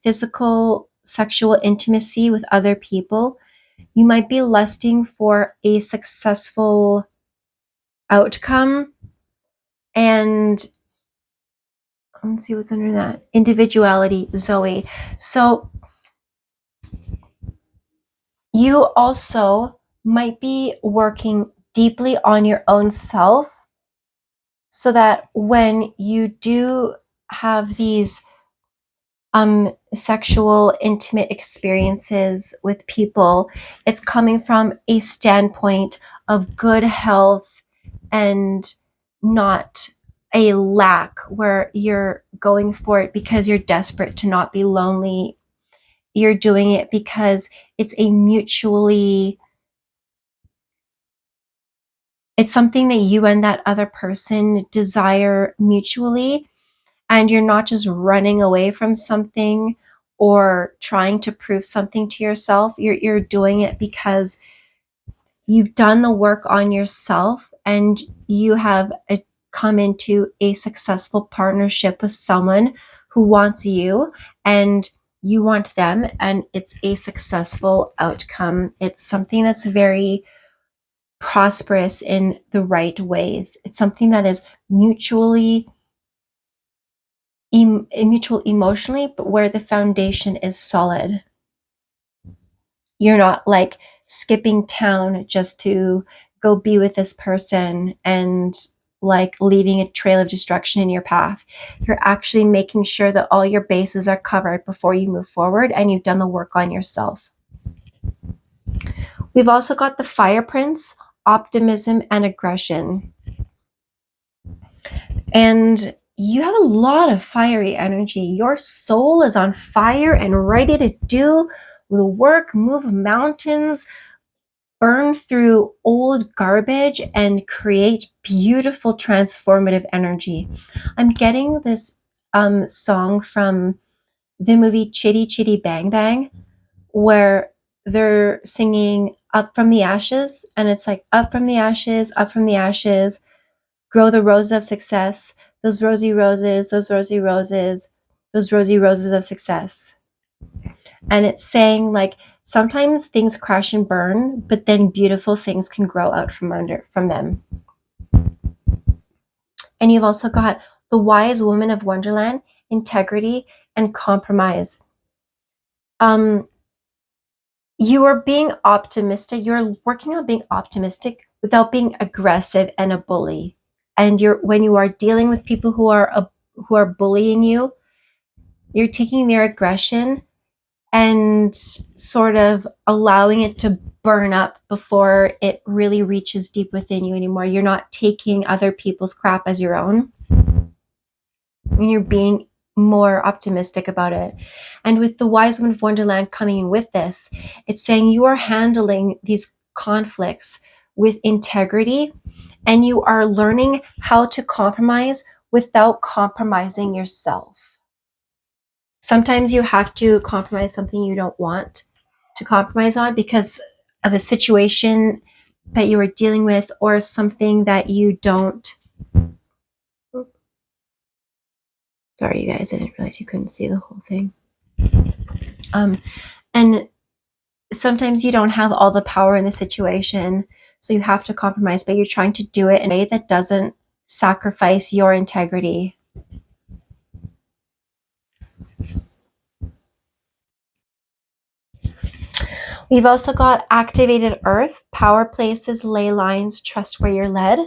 physical, sexual intimacy with other people. You might be lusting for a successful outcome, and let's see what's under that. Individuality, Zoe. So you also might be working deeply on your own self so that when you do have these sexual intimate experiences with people, it's coming from a standpoint of good health and not a lack where you're going for it because you're desperate to not be lonely. You're doing it because it's it's something that you and that other person desire mutually, and you're not just running away from something or trying to prove something to yourself. You're doing it because you've done the work on yourself, and you have come into a successful partnership with someone who wants you and you want them, and it's a successful outcome. It's something that's very prosperous in the right ways. It's something that is mutual emotionally, but where the foundation is solid. You're not like skipping town just to go be with this person and like leaving a trail of destruction in your path. You're actually making sure that all your bases are covered before you move forward, and you've done the work on yourself. We've also got the Fire Prince, optimism and aggression. And you have a lot of fiery energy. Your soul is on fire and ready to do the work, move mountains, burn through old garbage, and create beautiful transformative energy. I'm getting this song from the movie Chitty Chitty Bang Bang, where they're singing Up from the Ashes, and it's like up from the ashes, grow the roses of success, those rosy roses, those rosy roses, those rosy roses of success. And it's saying like sometimes things crash and burn, but then beautiful things can grow out from them. And you've also got the wise woman of Wonderland, integrity and compromise. You are being optimistic. You're working on being optimistic without being aggressive and a bully. And when you are dealing with people who are bullying you, you're taking their aggression and sort of allowing it to burn up before it really reaches deep within you anymore. You're not taking other people's crap as your own. And you're being more optimistic about it. And with the wise woman of Wonderland coming in with this, it's saying you are handling these conflicts with integrity, and you are learning how to compromise without compromising yourself. Sometimes you have to compromise something you don't want to compromise on because of a situation that you are dealing with, or something that you don't. Sorry, you guys, I didn't realize you couldn't see the whole thing. And sometimes you don't have all the power in the situation, so you have to compromise, but you're trying to do it in a way that doesn't sacrifice your integrity. We've also got activated earth, power places, ley lines, trust where you're led.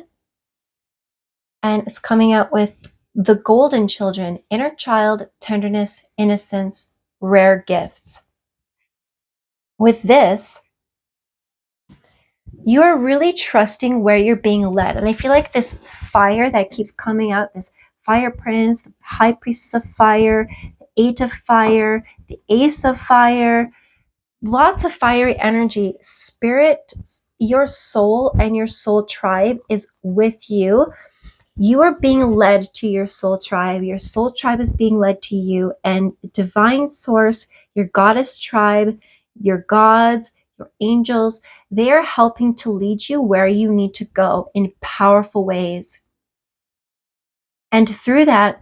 And it's coming out with the golden children, inner child, tenderness, innocence, rare gifts. With this, you are really trusting where you're being led. And I feel like this fire that keeps coming out, this fire prince, the high priestess of fire, the eight of fire, the ace of fire, lots of fiery energy. Spirit, your soul and your soul tribe is with you. You are being led to your soul tribe. Your soul tribe is being led to you, and divine source, your goddess tribe, your gods, your angels, they are helping to lead you where you need to go in powerful ways. And through that,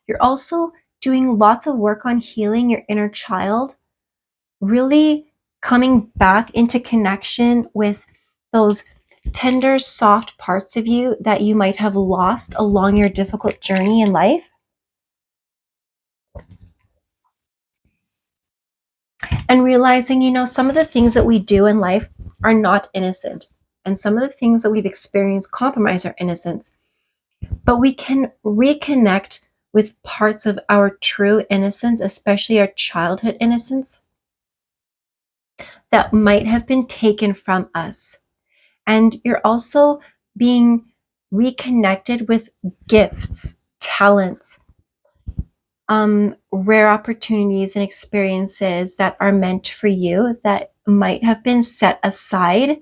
you're also doing lots of work on healing your inner child, really coming back into connection with those tender, soft parts of you that you might have lost along your difficult journey in life. And realizing, some of the things that we do in life are not innocent. And some of the things that we've experienced compromise our innocence. But we can reconnect with parts of our true innocence, especially our childhood innocence, that might have been taken from us. And you're also being reconnected with gifts, talents, rare opportunities and experiences that are meant for you that might have been set aside.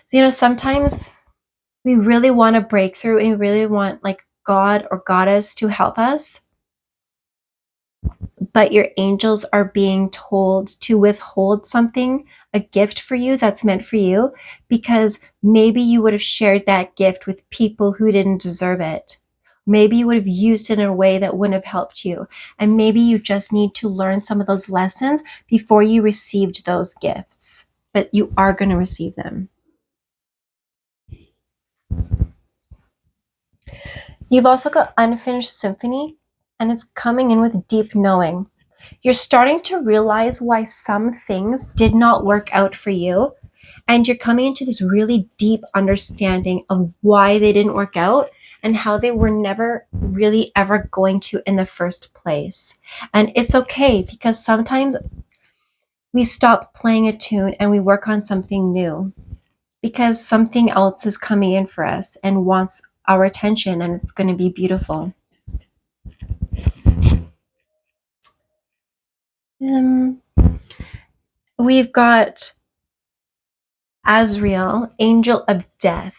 So, sometimes we really want a breakthrough and we really want like God or Goddess to help us, but your angels are being told to withhold something, a gift for you that's meant for you, because maybe you would have shared that gift with people who didn't deserve it. Maybe you would have used it in a way that wouldn't have helped you. And maybe you just need to learn some of those lessons before you received those gifts. But you are going to receive them. You've also got unfinished symphony, and it's coming in with deep knowing. You're starting to realize why some things did not work out for you. And you're coming into this really deep understanding of why they didn't work out and how they were never really ever going to in the first place. And it's okay, because sometimes we stop playing a tune and we work on something new because something else is coming in for us and wants our attention, and it's going to be beautiful. We've got Azrael, angel of death.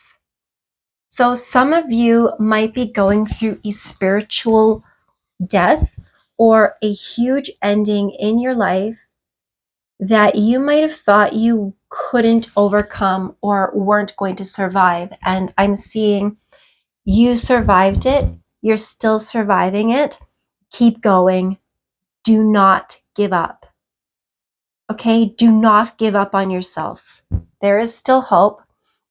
So some of you might be going through a spiritual death or a huge ending in your life that you might have thought you couldn't overcome or weren't going to survive. And I'm seeing you survived it. You're still surviving it. Keep going. Do not give up. Okay? Do not give up on yourself. There is still hope.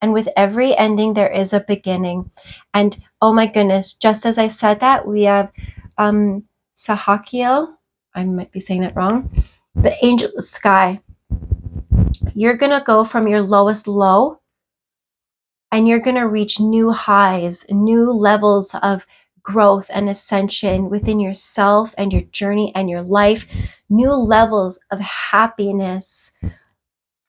And with every ending, there is a beginning. And oh my goodness, just as I said that, we have Sahakio, I might be saying that wrong, the angel of the sky. You're going to go from your lowest low and you're going to reach new highs, new levels of growth and ascension within yourself and your journey and your life, new levels of happiness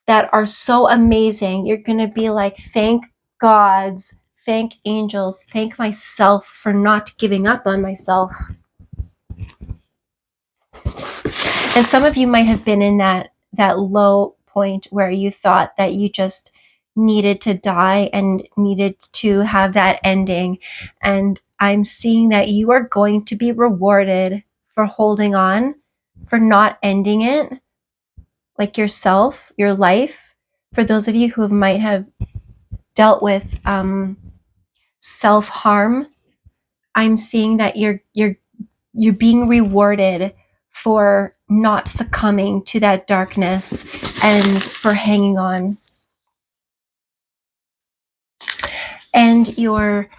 that are so amazing. You're going to be like, thank gods, thank angels, thank myself for not giving up on myself. And some of you might have been in that low point where you thought that you just needed to die and needed to have that ending. And I'm seeing that you are going to be rewarded for holding on, for not ending it, like yourself, your life. For those of you who might have dealt with self-harm, I'm seeing that you're being rewarded for not succumbing to that darkness and for hanging on. And your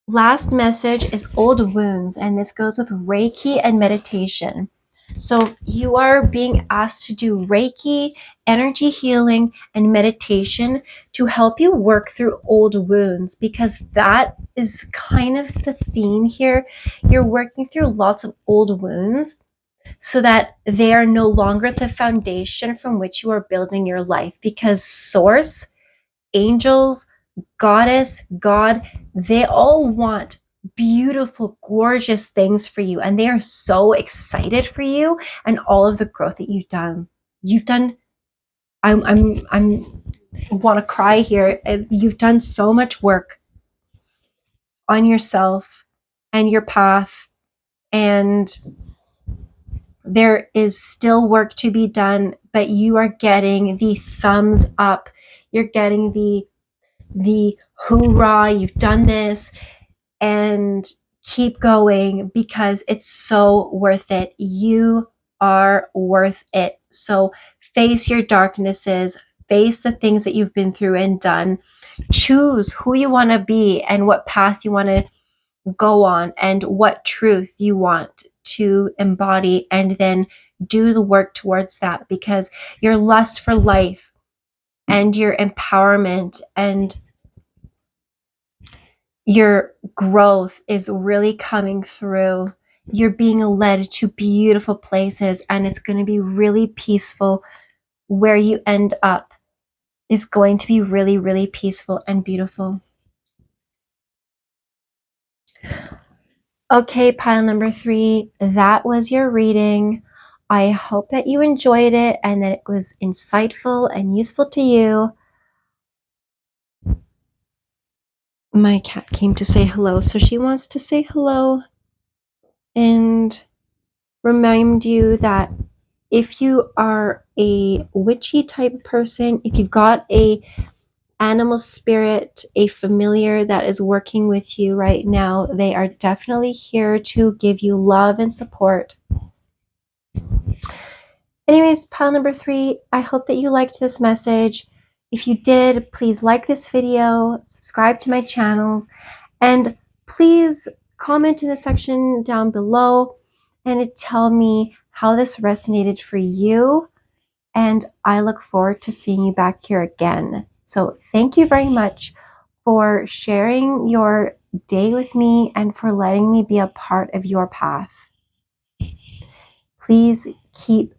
last message is old wounds, and this goes with Reiki and meditation. So you are being asked to do Reiki, energy healing, and meditation to help you work through old wounds, because that is kind of the theme here. You're working through lots of old wounds so that they are no longer the foundation from which you are building your life, because source, angels, goddess, God, they all want beautiful, gorgeous things for you. And they are so excited for you and all of the growth that you've done. I'm want to cry here. You've done so much work on yourself and your path. And there is still work to be done, but you are getting the thumbs up. You're getting the hoorah, you've done this, and keep going, because it's so worth it. You are worth it. So face your darknesses, face the things that you've been through and done. Choose who you want to be and what path you want to go on and what truth you want to embody, and then do the work towards that, because your lust for life and your empowerment and your growth is really coming through. You're being led to beautiful places, and it's going to be really peaceful. Where you end up is going to be really, really peaceful and beautiful. Okay, pile number 3, that was your reading. I hope that you enjoyed it and that it was insightful and useful to you. My cat came to say hello, so she wants to say hello and remind you that if you are a witchy type person, if you've got a animal spirit, a familiar that is working with you right now, they are definitely here to give you love and support. Anyways, pile number 3, I hope that you liked this message. If you did, please like this video, subscribe to my channels, and please comment in the section down below and tell me how this resonated for you. And I look forward to seeing you back here again. So thank you very much for sharing your day with me and for letting me be a part of your path. Please keep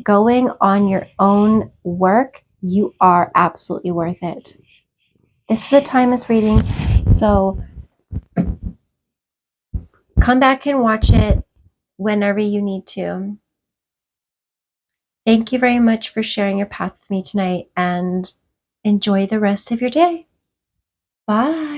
going on your own work. You are absolutely worth it. This is a timeless reading, so come back and watch it whenever you need to. Thank you very much for sharing your path with me tonight, and enjoy the rest of your day. Bye.